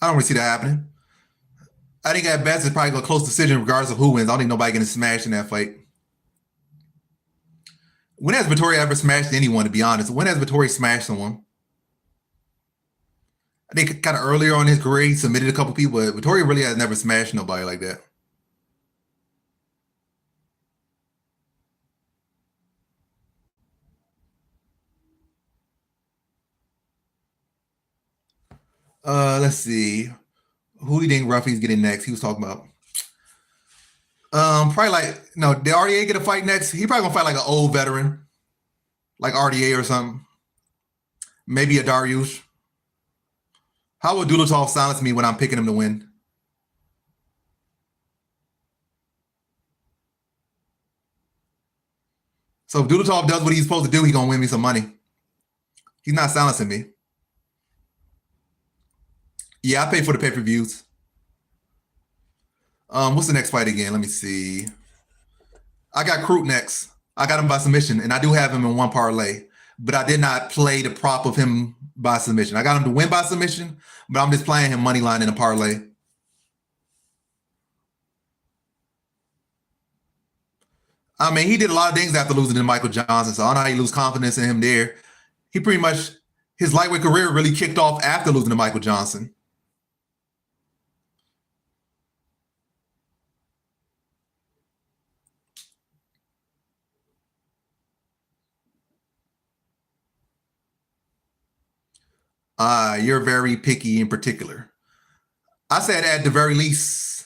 A: I don't really see that happening. I think at best it's probably a close decision regardless of who wins. I don't think nobody getting smashed in that fight. When has Vittori ever smashed anyone, to be honest? When has Vittori smashed someone? I think kind of earlier on in his career, he submitted a couple people, but Vittori really has never smashed nobody like that. Let's see. Who do you think Ruffy's getting next? He was talking about. Probably like no. Did RDA get a fight next? He probably gonna fight like an old veteran, like RDA or something. Maybe a Dariush. How will Dulatov silence me when I'm picking him to win? So if Dulatov does what he's supposed to do, he's gonna win me some money. He's not silencing me. Yeah, I pay for the pay-per-views. What's the next fight again? Let me see. I got Crute next. I got him by submission, and I do have him in one parlay, but I did not play the prop of him by submission. I got him to win by submission, but I'm just playing him money line in a parlay. I mean, he did a lot of things after losing to Michael Johnson, so I don't know how you lose confidence in him there. He pretty much his lightweight career really kicked off after losing to Michael Johnson. You're very picky in particular. I said at the very least,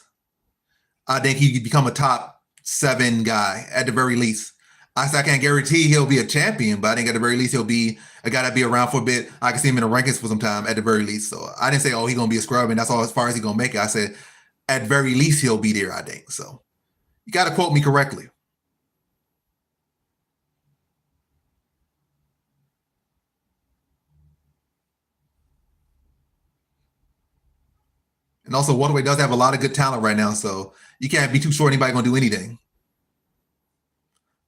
A: I think he could become a top 7 guy at the very least. I said I can't guarantee he'll be a champion, but I think at the very least he'll be a guy that be around for a bit. I can see him in the rankings for some time at the very least. So I didn't say, oh, he's gonna be a scrub and that's all as far as he's gonna make it. I said at very least he'll be there, I think. So you gotta quote me correctly. And also, welterweight does have a lot of good talent right now, so you can't be too sure anybody gonna do anything.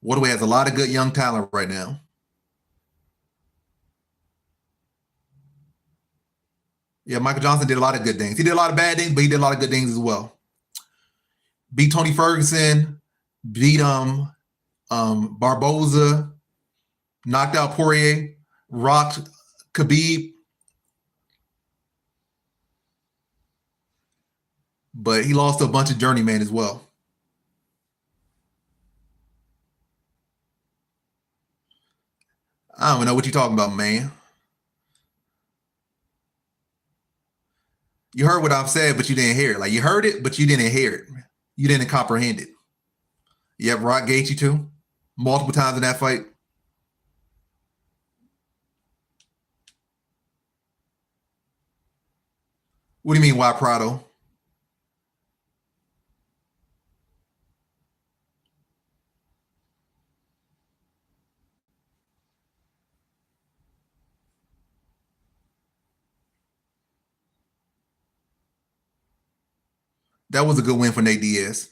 A: Welterweight has a lot of good young talent right now. Yeah, Michael Johnson did a lot of good things. He did a lot of bad things, but he did a lot of good things as well. Beat Tony Ferguson, beat Barboza, knocked out Poirier, rocked Khabib, but he lost to a bunch of journeymen as well. I don't even know what you're talking about, man. You heard what I've said, but you didn't hear it. Like you heard it, but you didn't hear it. You didn't comprehend it. Yep, Rock Gaethje too, multiple times in that fight. What do you mean, why Prado? That was a good win for Nate Diaz.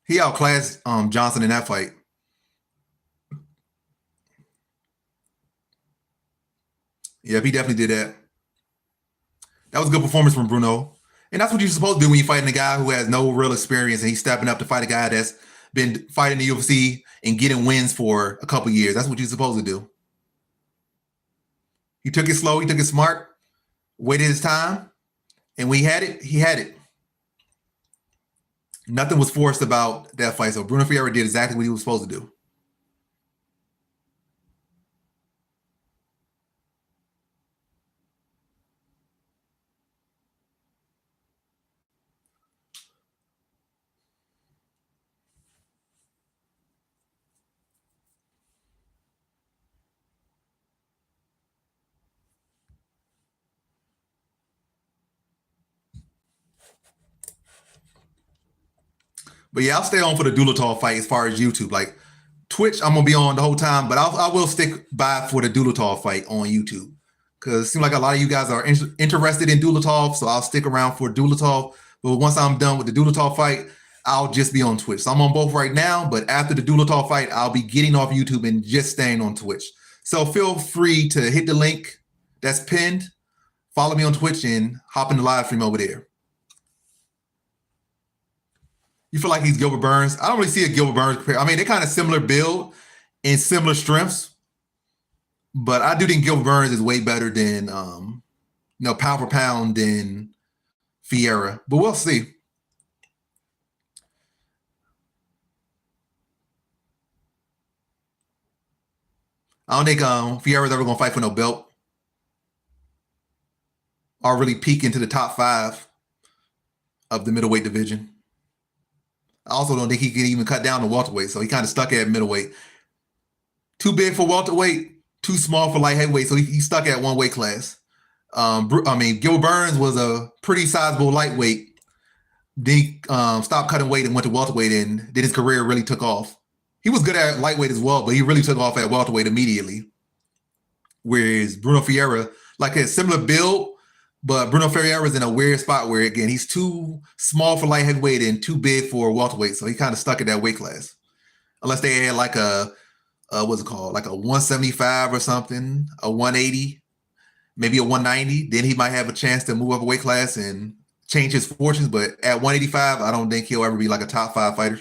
A: He outclassed Johnson in that fight. Yep, he definitely did that. That was a good performance from Bruno. And that's what you're supposed to do when you're fighting a guy who has no real experience and he's stepping up to fight a guy that's been fighting the UFC and getting wins for a couple years. That's what you're supposed to do. He took it slow, he took it smart, waited his time, and when he had it, he had it. Nothing was forced about that fight. So Bruno Ferreira did exactly what he was supposed to do. But yeah, I'll stay on for the Dulatov fight as far as YouTube. Like Twitch, I'm gonna be on the whole time, but I will stick by for the Dulatov fight on YouTube because it seems like a lot of you guys are interested in Dulatov, so I'll stick around for Dulatov. But once I'm done with the Dulatov fight, I'll just be on Twitch. So I'm on both right now, but after the Dulatov fight, I'll be getting off YouTube and just staying on Twitch. So feel free to hit the link that's pinned, follow me on Twitch, and hop in the live stream over there. You feel like he's Gilbert Burns? I don't really see a Gilbert Burns compare. I mean, they're kind of similar build and similar strengths, but I do think Gilbert Burns is way better than pound for pound than Ferreira. But we'll see. I don't think Ferreira's ever gonna fight for no belt or really peek into the top 5 of the middleweight division. I also don't think he can even cut down to welterweight, so he kind of stuck at middleweight. Too big for welterweight, too small for light heavyweight, so he's stuck at one weight class. Gilbert Burns was a pretty sizable lightweight. Then he stopped cutting weight and went to welterweight, and then his career really took off. He was good at lightweight as well, but he really took off at welterweight immediately. Whereas Bruno Ferreira, like a similar build, but Bruno Ferreira is in a weird spot where, again, he's too small for light heavyweight and too big for welterweight. So he kind of stuck at that weight class. Unless they had like what's it called? Like a 175 or something, a 180, maybe a 190. Then he might have a chance to move up a weight class and change his fortunes. But at 185, I don't think he'll ever be like a top 5 fighter.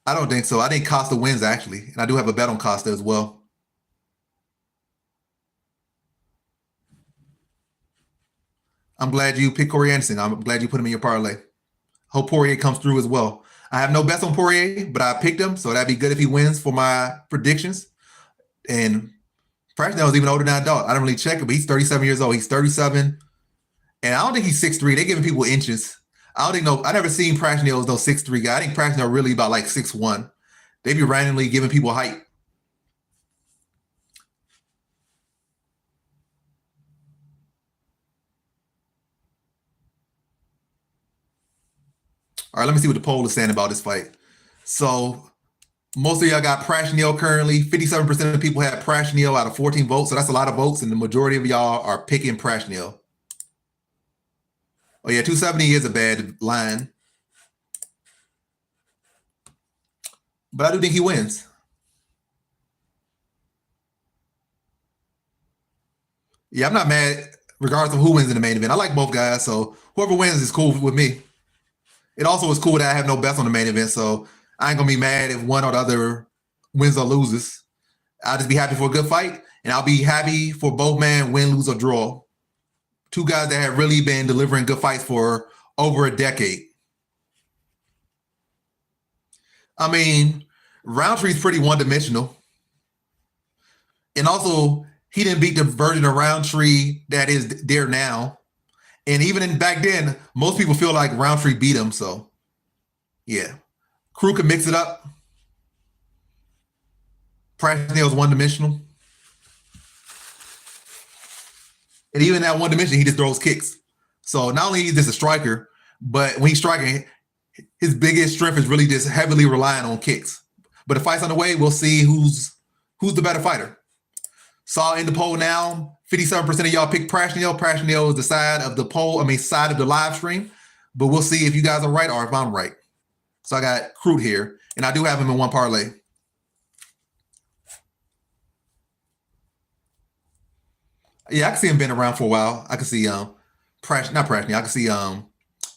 A: I don't think so. I think Costa wins, actually. And I do have a bet on Costa as well. I'm glad you picked Corey Anderson. I'm glad you put him in your parlay. Hope Poirier comes through as well. I have no bets on Poirier, but I picked him, so that'd be good if he wins for my predictions. And Prachnell is even older than I thought. I didn't really check it, but he's 37 years old. He's 37. And I don't think he's 6'3". They're giving people inches. I never seen Prachnell as no 6'3" guy. I think Prachnell really about like 6'1". They be randomly giving people height. All right, let me see what the poll is saying about this fight. So most of y'all got Prashnil currently. 57% of people have Prashnil out of 14 votes. So that's a lot of votes, and the majority of y'all are picking Prashnil. Oh yeah, 270 is a bad line. But I do think he wins. Yeah, I'm not mad regardless of who wins in the main event. I like both guys, so whoever wins is cool with me. It also is cool that I have no bets on the main event, so I ain't gonna be mad if one or the other wins or loses. I'll just be happy for a good fight, and I'll be happy for both men win, lose, or draw. Two guys that have really been delivering good fights for over a decade. I mean, Roundtree's pretty one-dimensional. And also, he didn't beat the version of Roundtree that is there now. And even back then, most people feel like Roundtree beat him. So, yeah. Crew can mix it up. Prashnil's one-dimensional. And even that one dimension, he just throws kicks. So not only is this a striker, but when he's striking, his biggest strength is really just heavily relying on kicks. But the fight's on the way. We'll see who's the better fighter. Saw in the poll now, 57% of y'all pick Prashnil. Prashnil is the side of the poll, side of the live stream. But we'll see if you guys are right or if I'm right. So I got Crute here, and I do have him in one parlay. Yeah, I can see him been around for a while. I can see not Prashnil. I can see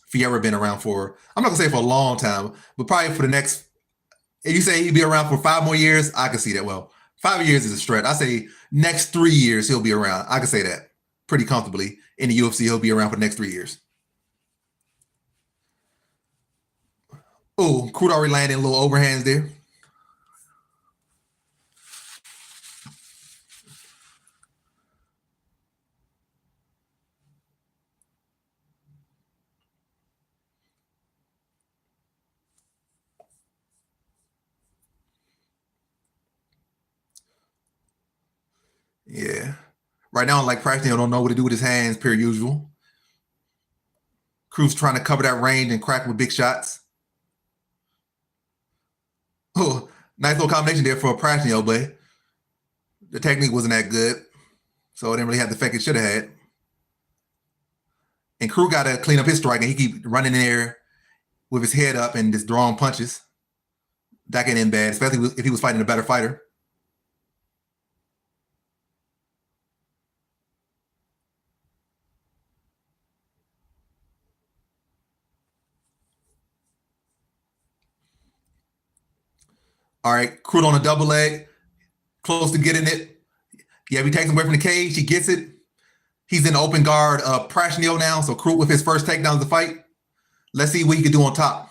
A: Fiera been around for, I'm not gonna say for a long time, but probably for the next, if you say he'd be around for 5 more years, I can see that. Well, 5 years is a stretch. I say next 3 years he'll be around. I can say that pretty comfortably. In the UFC, he'll be around for the next 3 years. Oh, Crute already landed a little overhands there. Yeah. Right now, like Prashnil don't know what to do with his hands per usual. Crute's trying to cover that range and crack with big shots. Oh, nice little combination there for a Prashnil, but the technique wasn't that good. So it didn't really have the effect it should have had. And Crute got to clean up his strike, and he keep running in there with his head up and just throwing punches. That can end bad, especially if he was fighting a better fighter. All right, Crute on a double leg, close to getting it. Yeah, he takes him away from the cage. He gets it. He's in the open guard of Prashnil now. So Crute with his first takedown of the fight. Let's see what he can do on top.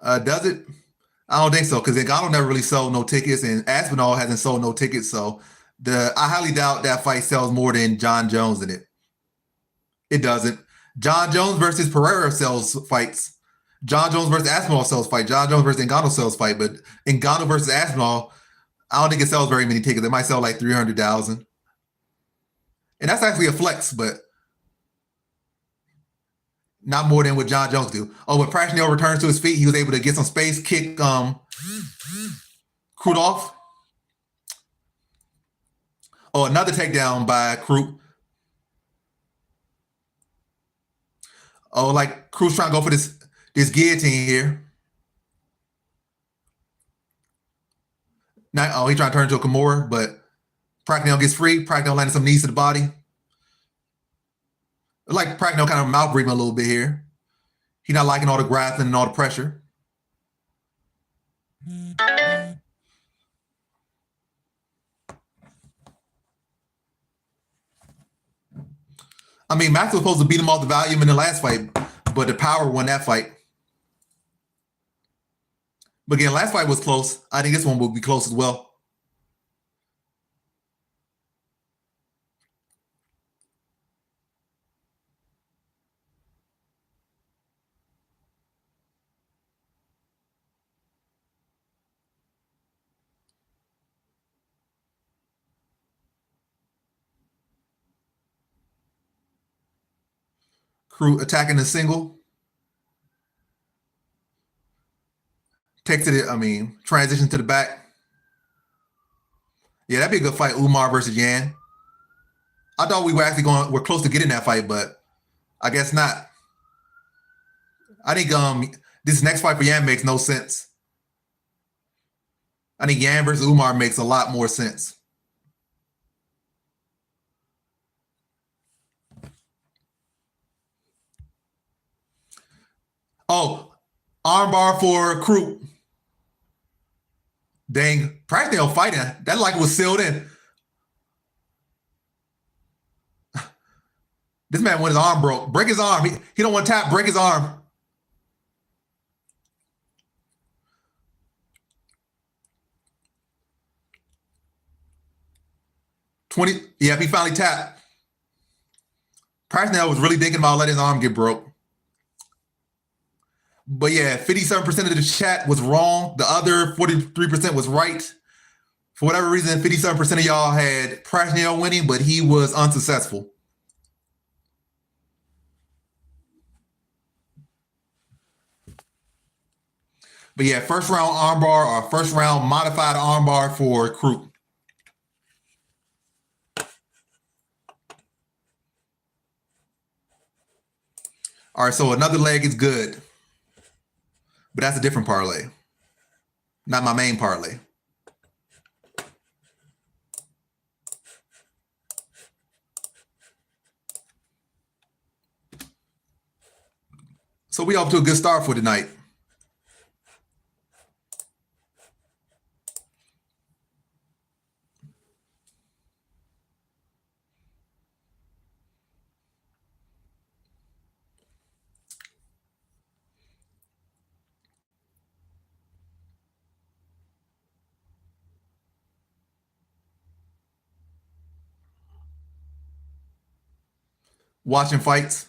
A: Does it? I don't think so, because Ngannou never really sold no tickets, and Aspinall hasn't sold no tickets. So I highly doubt that fight sells more than John Jones in it. It doesn't. John Jones versus Pereira sells fights. John Jones versus Aspinall sells fight. John Jones versus Ngannou sells fight. But Ngannou versus Aspinall, I don't think it sells very many tickets. It might sell like 300,000. And that's actually a flex, but not more than what John Jones do. Oh, when Prashnil returns to his feet, he was able to get some space, kick Crute off. Oh, another takedown by Crute. Oh, like Crute's trying to go for this guillotine here. Now, he's trying to turn into a Kimura, but Prashnil gets free. Prashnil landed some knees to the body. Like Prashnil kind of mouth breathing a little bit here. He's not liking all the grappling and all the pressure. Max was supposed to beat him off the volume in the last fight, but the power won that fight. But again, last fight was close. I think this one will be close as well. Crew attacking the single. Takes it, transition to the back. Yeah, that'd be a good fight, Umar versus Yan. I thought we we're close to getting that fight, but I guess not. I think this next fight for Yan makes no sense. I think Yan versus Umar makes a lot more sense. Oh, armbar for Crew. Dang, Practical fighting. That like was sealed in. This man when his arm broke. Break his arm. He don't want to tap. Break his arm. Yeah, he finally tapped. Practical was really thinking about letting his arm get broke. But yeah, 57% of the chat was wrong. The other 43% was right. For whatever reason, 57% of y'all had Practical winning, but he was unsuccessful. But yeah, first round armbar or first round modified armbar for Crew. All right, so another leg is good. But that's a different parlay. Not my main parlay. So we off to a good start for tonight. Watching fights.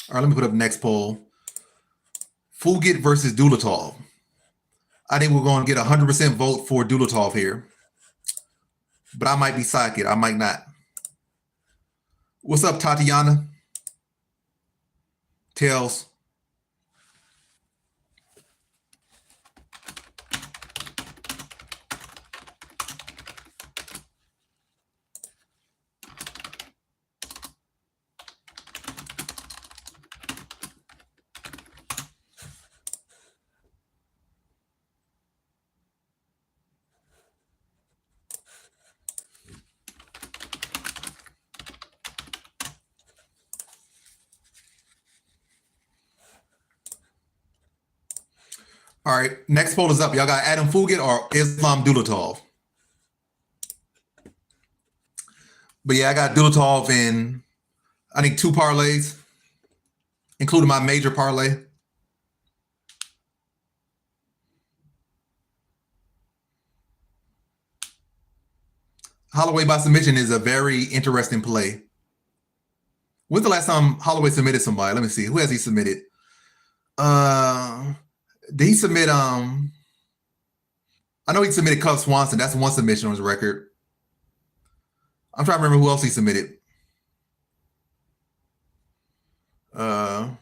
A: All right, let me put up the next poll. Fulgit versus Dulatov. I think we're going to get 100% vote for Dulatov here. But I might be psychic. I might not. What's up, Tatiana? Tails. All right, next poll is up. Y'all got Adam Fulgit or Islam Dulatov? But yeah, I got Dulatov in, I think, 2 parlays, including my major parlay. Holloway by submission is a very interesting play. When's the last time Holloway submitted somebody? Let me see. Who has he submitted? Did he submit I know he submitted Cub Swanson. That's one submission on his record. I'm trying to remember who else he submitted. Yeah,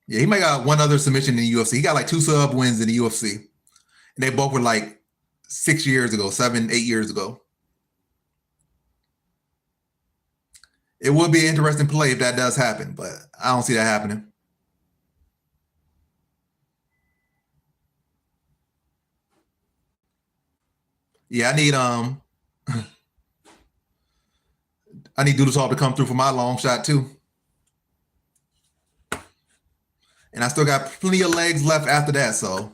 A: he might got one other submission in the UFC. He got like 2 sub wins in the UFC. And they both were like 7, 8 years ago. It would be an interesting play if that does happen, but I don't see that happening. Yeah, I need Doodle to come through for my long shot too. And I still got plenty of legs left after that, so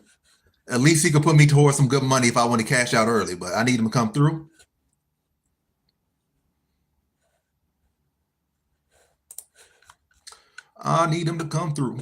A: at least he could put me towards some good money if I want to cash out early. But I need him to come through. I need him to come through.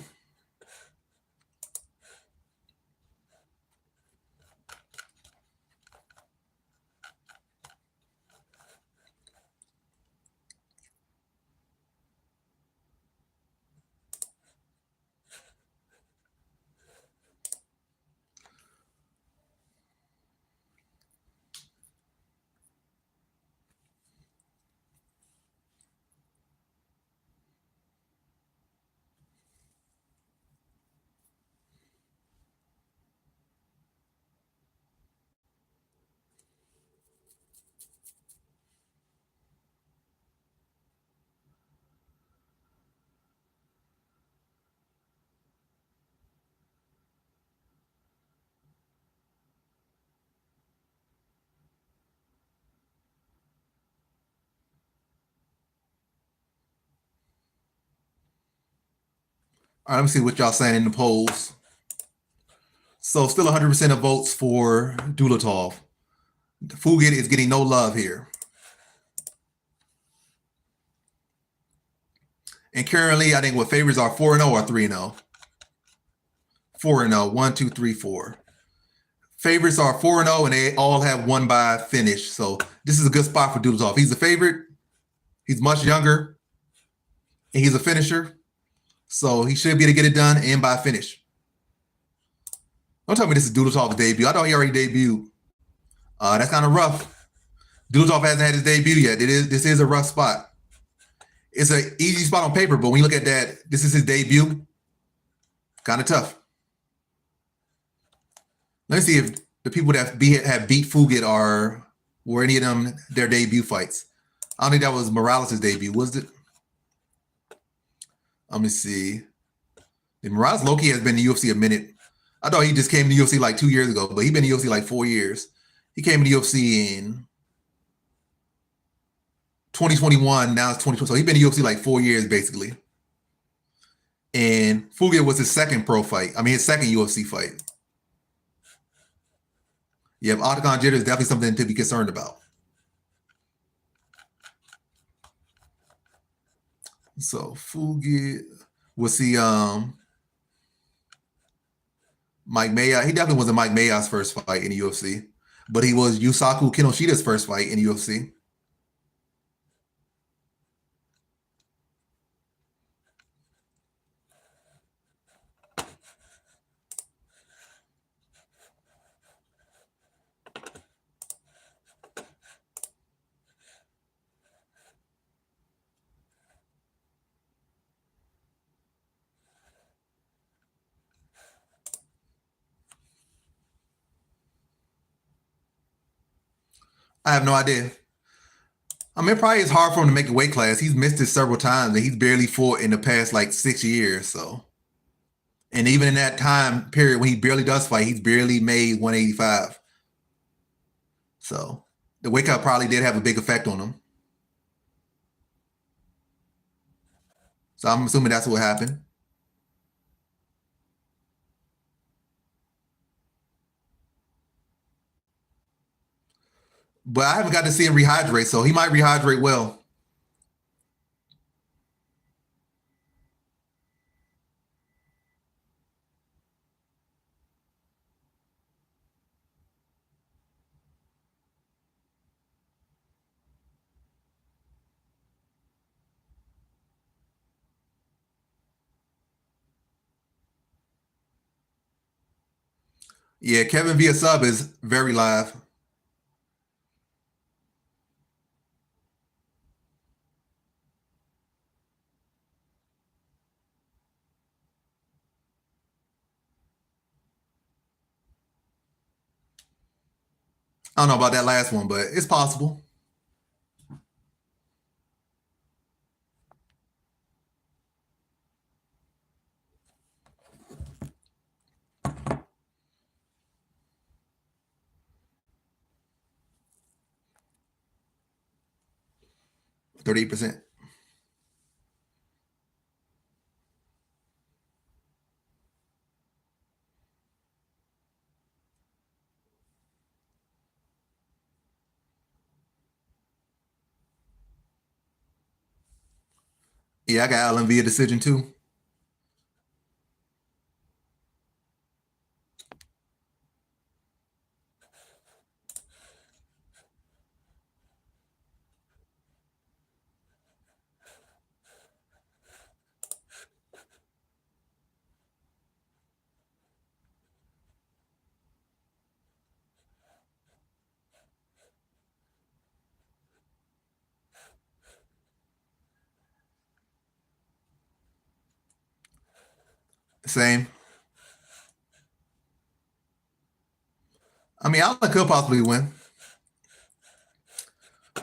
A: All right, let me see what y'all saying in the polls. So still 100% of votes for Dulatov. Fugit is getting no love here. And currently, I think what favorites are 4-0 or 3-0. 4-0. 1, 2, 3, 4. Favorites are 4-0, and they all have won by finish. So this is a good spot for Dulatov. He's a favorite. He's much younger, and he's a finisher. So he should be able to get it done and by finish. Don't tell me this is Dudatov's debut. I thought he already debuted. That's kind of rough. Dulatov hasn't had his debut yet. This is a rough spot. It's an easy spot on paper, but when you look at that, this is his debut. Kind of tough. Let me see if the people that have beat Fugit were any of them their debut fights. I don't think that was Morales' debut, was it? Let me see. Morales Loki has been in the UFC a minute. I thought he just came to the UFC like 2 years ago, but he's been in the UFC like 4 years. He came to the UFC in 2021. Now it's 2020. So he's been in the UFC like 4 years, basically. And Fugit was his second pro fight. I mean, his second UFC fight. Yeah, octagon jitter is definitely something to be concerned about. So Fugit, we'll see Mike Mayotte. He definitely wasn't Mike Mayotte's first fight in the UFC, but he was Yusaku Kinoshida's first fight in the UFC. I have no idea. I mean, it probably is hard for him to make a weight class. He's missed it several times, and he's barely fought in the past like 6 years. So, and even in that time period when he barely does fight, he's barely made 185. So, the weight cut probably did have a big effect on him. So, I'm assuming that's what happened. But I haven't got to see him rehydrate, so he might rehydrate well. Yeah, Kevin via sub is very live. I don't know about that last one, but it's possible. 38%. Yeah, I got Allen via decision too. Same. I mean, Allen could possibly win,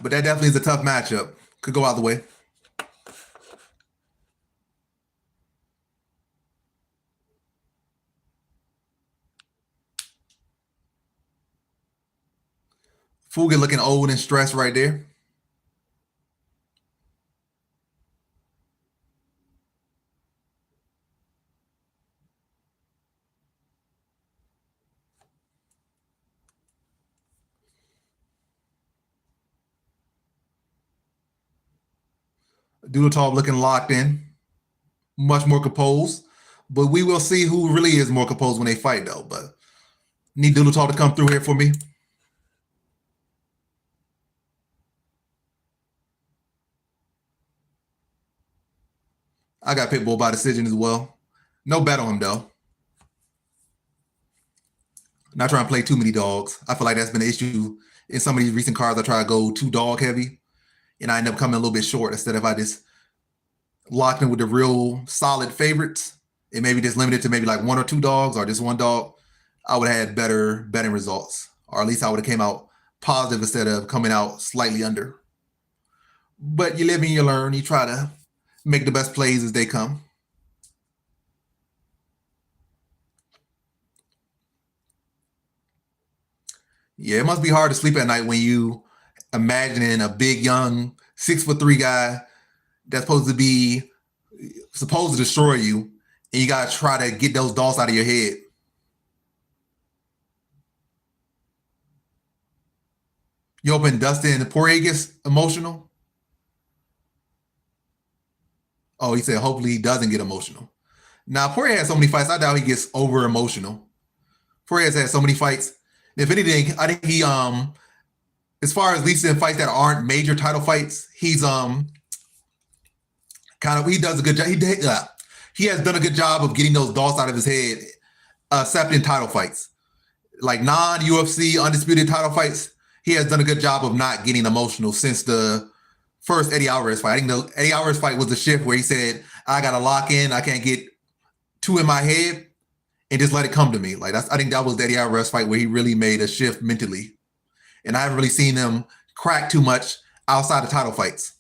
A: but that definitely is a tough matchup. Could go out the way. Fuga looking old and stressed right there. Doodletop looking locked in, much more composed. But we will see who really is more composed when they fight, though. But need Doodletop to come through here for me. I got Pitbull by decision as well. No bet on him though. Not trying to play too many dogs. I feel like that's been an issue in some of these recent cards. I try to go too dog heavy, and I end up coming a little bit short instead of I just locked in with the real solid favorites and maybe just limited to maybe like one or two dogs or just one dog. I would have had better betting results, or at least I would have came out positive instead of coming out slightly under. But you live and you learn. You try to make the best plays as they come. Yeah, it must be hard to sleep at night when you imagining a big young 6'3" guy that's supposed to destroy you, and you gotta try to get those thoughts out of your head. You hoping Dustin Poirier gets emotional? Oh, he said hopefully he doesn't get emotional. Now Poirier has so many fights. I doubt he gets over emotional. Poirier's had so many fights. If anything, I think he as far as least in fights that aren't major title fights, he's kind of he does a good job. He has done a good job of getting those thoughts out of his head, except in title fights, like non-UFC undisputed title fights. He has done a good job of not getting emotional since the first Eddie Alvarez fight. I think the Eddie Alvarez fight was the shift where he said, "I got to lock in. I can't get too in my head and just let it come to me." Like I think that was the Eddie Alvarez fight where he really made a shift mentally, and I haven't really seen him crack too much outside of title fights.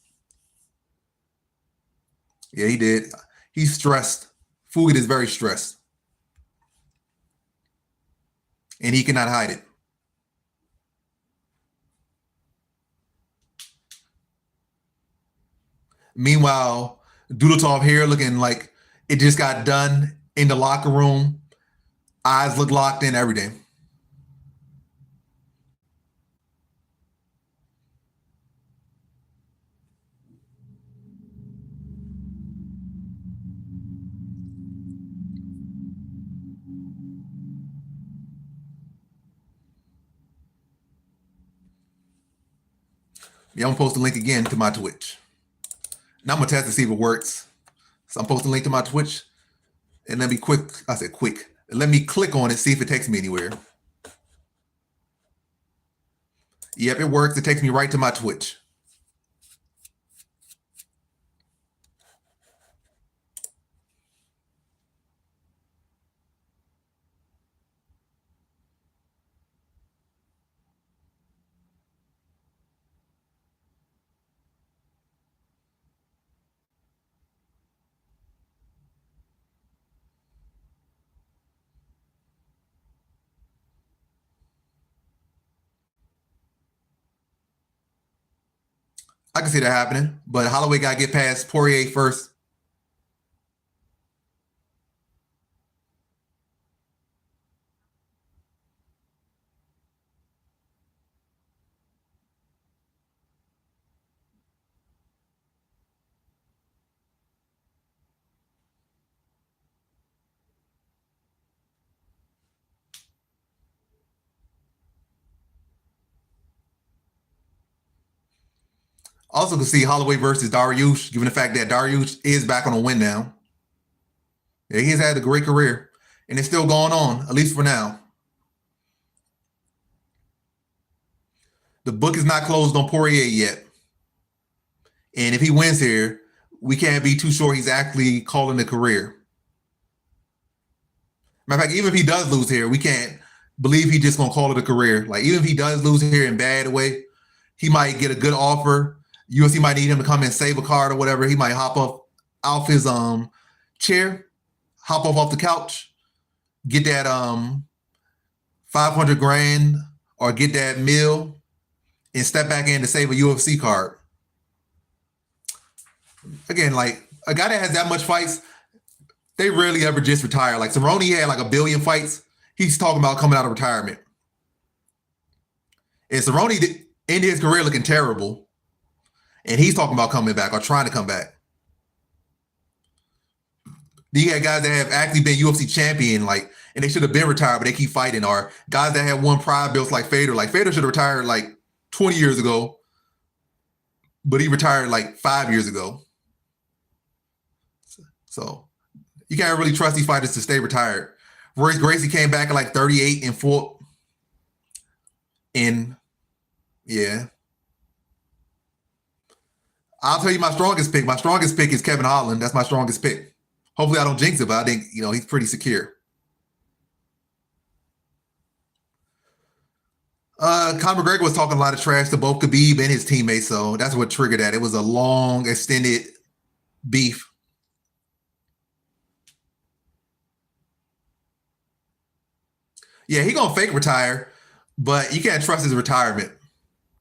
A: Yeah, he did. He's stressed. Fugit is very stressed, and he cannot hide it. Meanwhile, Dudutov here looking like it just got done in the locker room. Eyes look locked in, everything. Yeah, I'm gonna post the link again to my Twitch. Now I'm gonna test to see if it works. So I'm posting a link to my Twitch, and let me quick. I said quick. Let me click on it, see if it takes me anywhere. Yep, it works. It takes me right to my Twitch. I can see that happening, but Holloway got to get past Poirier first. Also, can see Holloway versus Dariush, given the fact that Dariush is back on a win now. Yeah, he's had a great career, and it's still going on, at least for now. The book is not closed on Poirier yet, and if he wins here, we can't be too sure he's actually calling a career. Matter of fact, even if he does lose here, we can't believe he's just gonna call it a career. Like even if he does lose here in bad way, he might get a good offer. UFC might need him to come and save a card or whatever. He might hop up off his chair, hop off the couch, get that 500 grand or get that meal and step back in to save a UFC card. Again, like a guy that has that much fights, they rarely ever just retire. Like Cerrone had like a billion fights. He's talking about coming out of retirement. And Cerrone ended his career looking terrible. And he's talking about coming back or trying to come back. Then you had guys that have actually been UFC champion, like, and they should have been retired, but they keep fighting. Or guys that have won pride belts like Fedor. Like Fedor should have retired like 20 years ago, but he retired like 5 years ago. So you can't really trust these fighters to stay retired. Royce Gracie came back at like 38 and 4. And yeah. I'll tell you my strongest pick. My strongest pick is Kevin Holland. That's my strongest pick. Hopefully I don't jinx it, but I think, he's pretty secure. Conor McGregor was talking a lot of trash to both Khabib and his teammates, so that's what triggered that. It was a long, extended beef. Yeah, he gonna fake retire, but you can't trust his retirement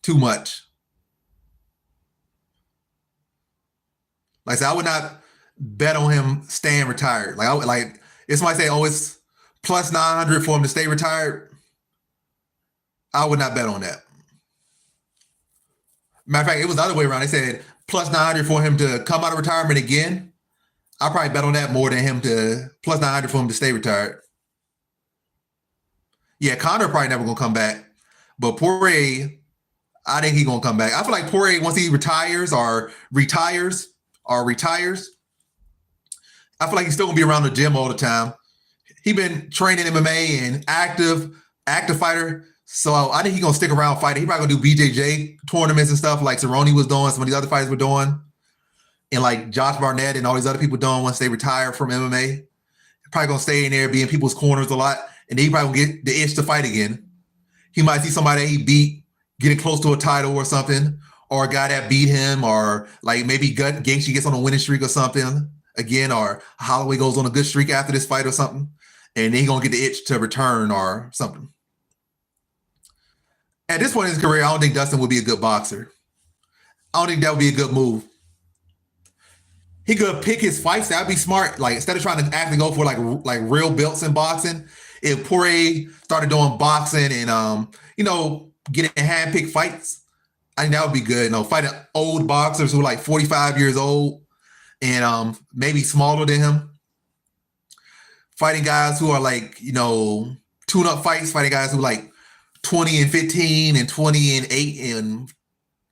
A: too much. Like I said, I would not bet on him staying retired. Like I would like if somebody say, "Oh, it's plus 900 for him to stay retired," I would not bet on that. Matter of fact, it was the other way around. They said plus 900 for him to come out of retirement again. I'll probably bet on that more than him to plus 900 for him to stay retired. Yeah, Connor probably never gonna come back, but Poirier, I think he's gonna come back. I feel like Poirier once he retires, I feel like he's still gonna be around the gym all the time. He been training MMA and active fighter. So I think he's gonna stick around fighting. He probably gonna do BJJ tournaments and stuff like Cerrone was doing, some of these other fighters were doing, and like Josh Barnett and all these other people doing once they retire from MMA. Probably gonna stay in there, be in people's corners a lot, and then he probably gonna get the itch to fight again. He might see somebody that he beat getting close to a title or something, or a guy that beat him, or like maybe Gaethje gets on a winning streak or something again, or Holloway goes on a good streak after this fight or something, and then he's gonna get the itch to return or something. At this point in his career, I don't think Dustin would be a good boxer. I don't think that would be a good move. He could pick his fights. That'd be smart. Like instead of trying to actually go for like real belts in boxing, if Poirier started doing boxing and getting hand-picked fights, I think that would be good. Fighting old boxers who are like 45 years old and maybe smaller than him. Fighting guys who are like, tune-up fights, fighting guys who are like 20 and 15 and 20 and 8 and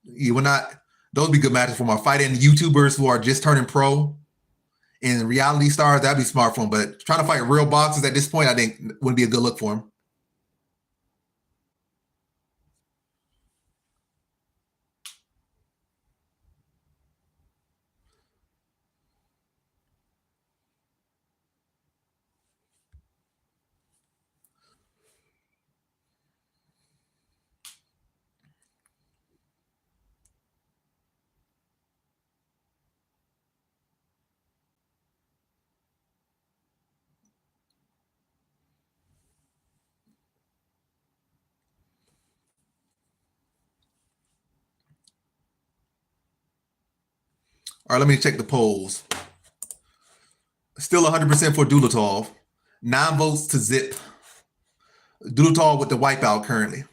A: you would not those would be good matches for him. Fighting YouTubers who are just turning pro and reality stars, that'd be smart for him. But trying to fight real boxers at this point, I think wouldn't be a good look for him. right, let me check the polls. Still 100% for Dulatov. 9 votes to Zip. Dulatov with the wipeout currently.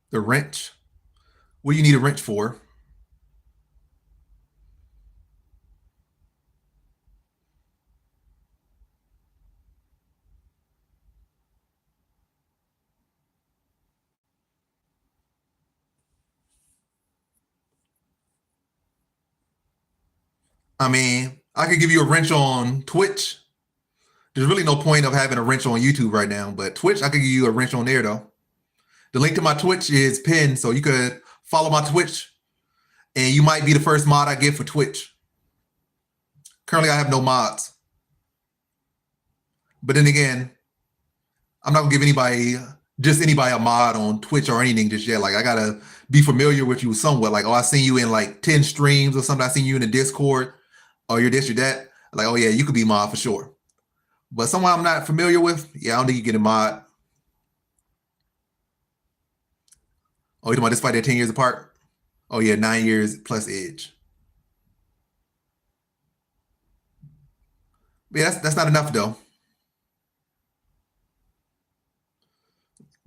A: The wrench. What do you need a wrench for? I mean, I could give you a wrench on Twitch. There's really no point of having a wrench on YouTube right now, but Twitch, I could give you a wrench on there though. The link to my Twitch is pinned, so you could follow my Twitch, and you might be the first mod I get for Twitch. Currently, I have no mods. But then again, I'm not gonna give anybody a mod on Twitch or anything just yet. Like, I gotta be familiar with you somewhat. Like, oh, I seen you in like 10 streams or something. I seen you in the Discord, or you're this, you're that. Like, oh yeah, you could be mod for sure. But someone I'm not familiar with, yeah, I don't think you get a mod. Oh, you talking about this fight? They're 10 years apart. Oh yeah, 9 years plus age. But yeah, that's not enough though,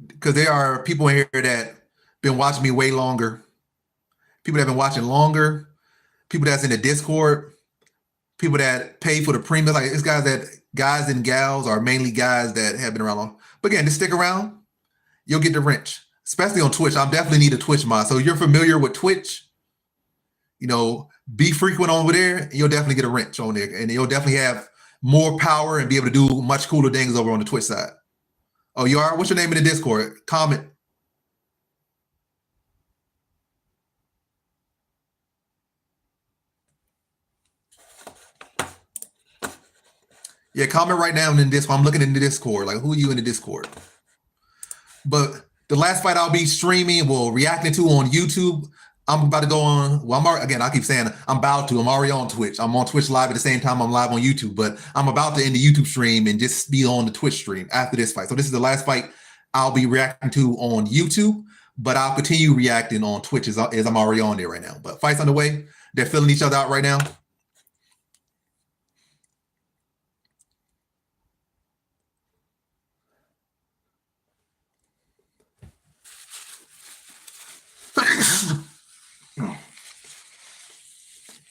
A: because there are people in here that been watching me way longer. People that have been watching longer. People that's in the Discord. People that pay for the premium. Like, it's guys and gals are mainly guys that have been around long. But again, just stick around. You'll get the wrench, especially on Twitch. I definitely need a Twitch mod. So you're familiar with Twitch, be frequent over there, and you'll definitely get a wrench on there, and you'll definitely have more power and be able to do much cooler things over on the Twitch side. Oh, you are? What's your name in the Discord? Comment. Yeah, comment right now in the Discord. I'm looking in the Discord. Like, who are you in the Discord? But the last fight I'll be streaming, reacting to on YouTube, I'm about to go on. Well, I keep saying I'm about to. I'm already on Twitch. I'm on Twitch live at the same time I'm live on YouTube, but I'm about to end the YouTube stream and just be on the Twitch stream after this fight. So this is the last fight I'll be reacting to on YouTube, but I'll continue reacting on Twitch as I'm already on there right now. But fight's underway. They're filling each other out right now.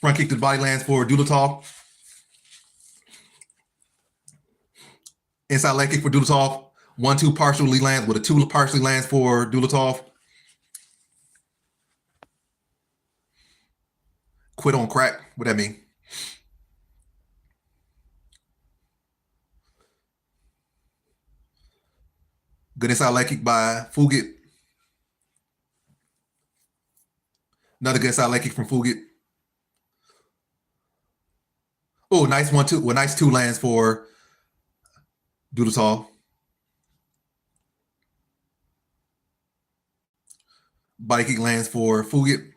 A: Front kick to the body lands for Dulatov. Inside leg kick for Dulatov. 1-2 partially lands with a 2 partially lands for Dulatov. Quit on crack. What that mean? Good inside leg kick by Fugit. Another good inside leg kick from Fugit. Oh, nice 1-2. Well, nice 2 lands for Dulatov. Body kick lands for Fugit.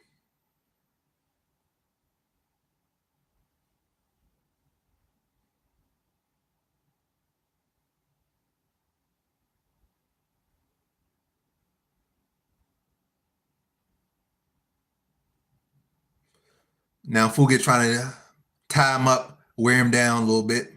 A: Now Fugit trying to tie him up, wear him down a little bit.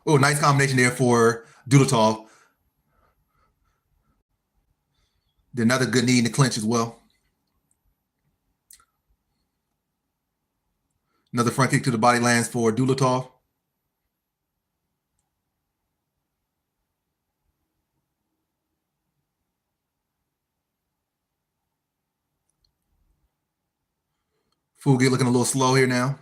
A: Oh, nice combination there for Dulatov. Another good knee in the clinch as well. Another front kick to the body lands for Dulatov. Fugitt looking a little slow here now.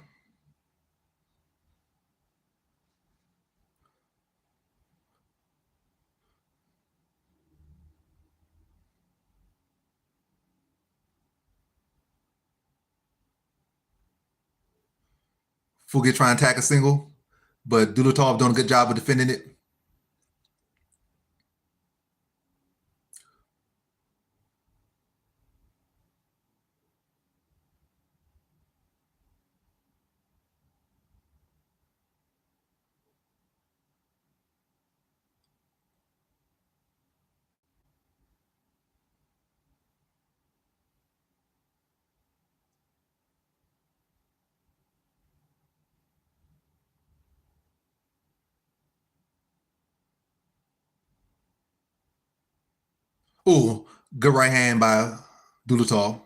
A: Fugitt trying to attack a single, but Dulatov doing a good job of defending it. Oh, good right hand by Dulatov.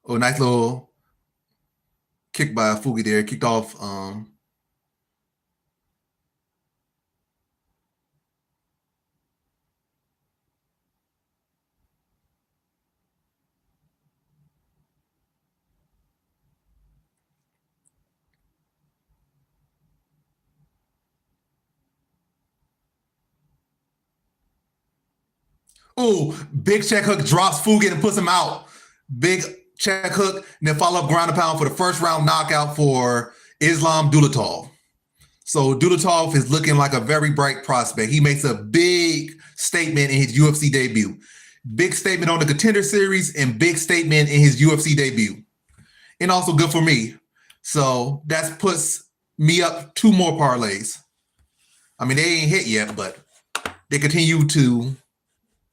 A: Oh, nice little kick by Fugitt there. Kicked off. Oh, big check hook drops Fugitt and puts him out. Big check hook, and then follow up ground and pound for the first round knockout for Islam Dulatov. So Dulatov is looking like a very bright prospect. He makes a big statement in his UFC debut. Big statement on the Contender Series and big statement in his UFC debut. And also good for me. So that puts me up 2 more parlays. I mean, they ain't hit yet, but they continue to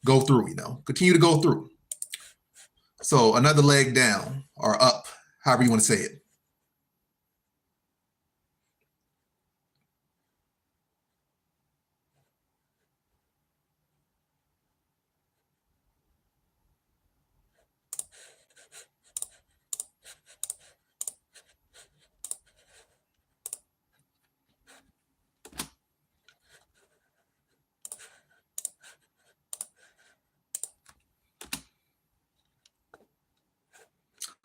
A: go through, continue to go through. So another leg down or up, however you want to say it.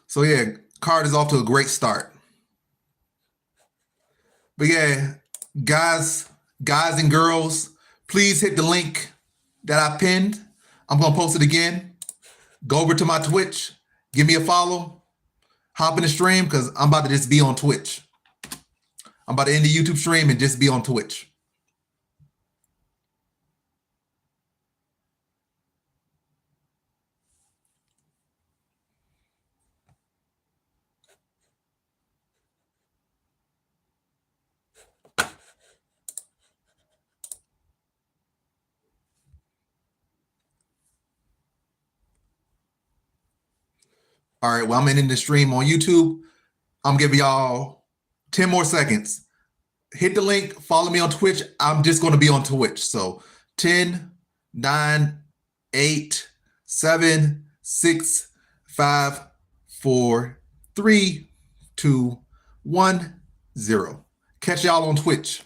A: So yeah, card is off to a great start. But yeah, guys and girls, please hit the link that I pinned. I'm going to post it again. Go over to my Twitch. Give me a follow. Hop in the stream because I'm about to just be on Twitch. I'm about to end the YouTube stream and just be on Twitch. All right, well, I'm ending the stream on YouTube. I'm giving y'all 10 more seconds. Hit the link, follow me on Twitch. I'm just going to be on Twitch. So 10, 9, 8, 7, 6, 5, 4, 3, 2, 1, 0. Catch y'all on Twitch.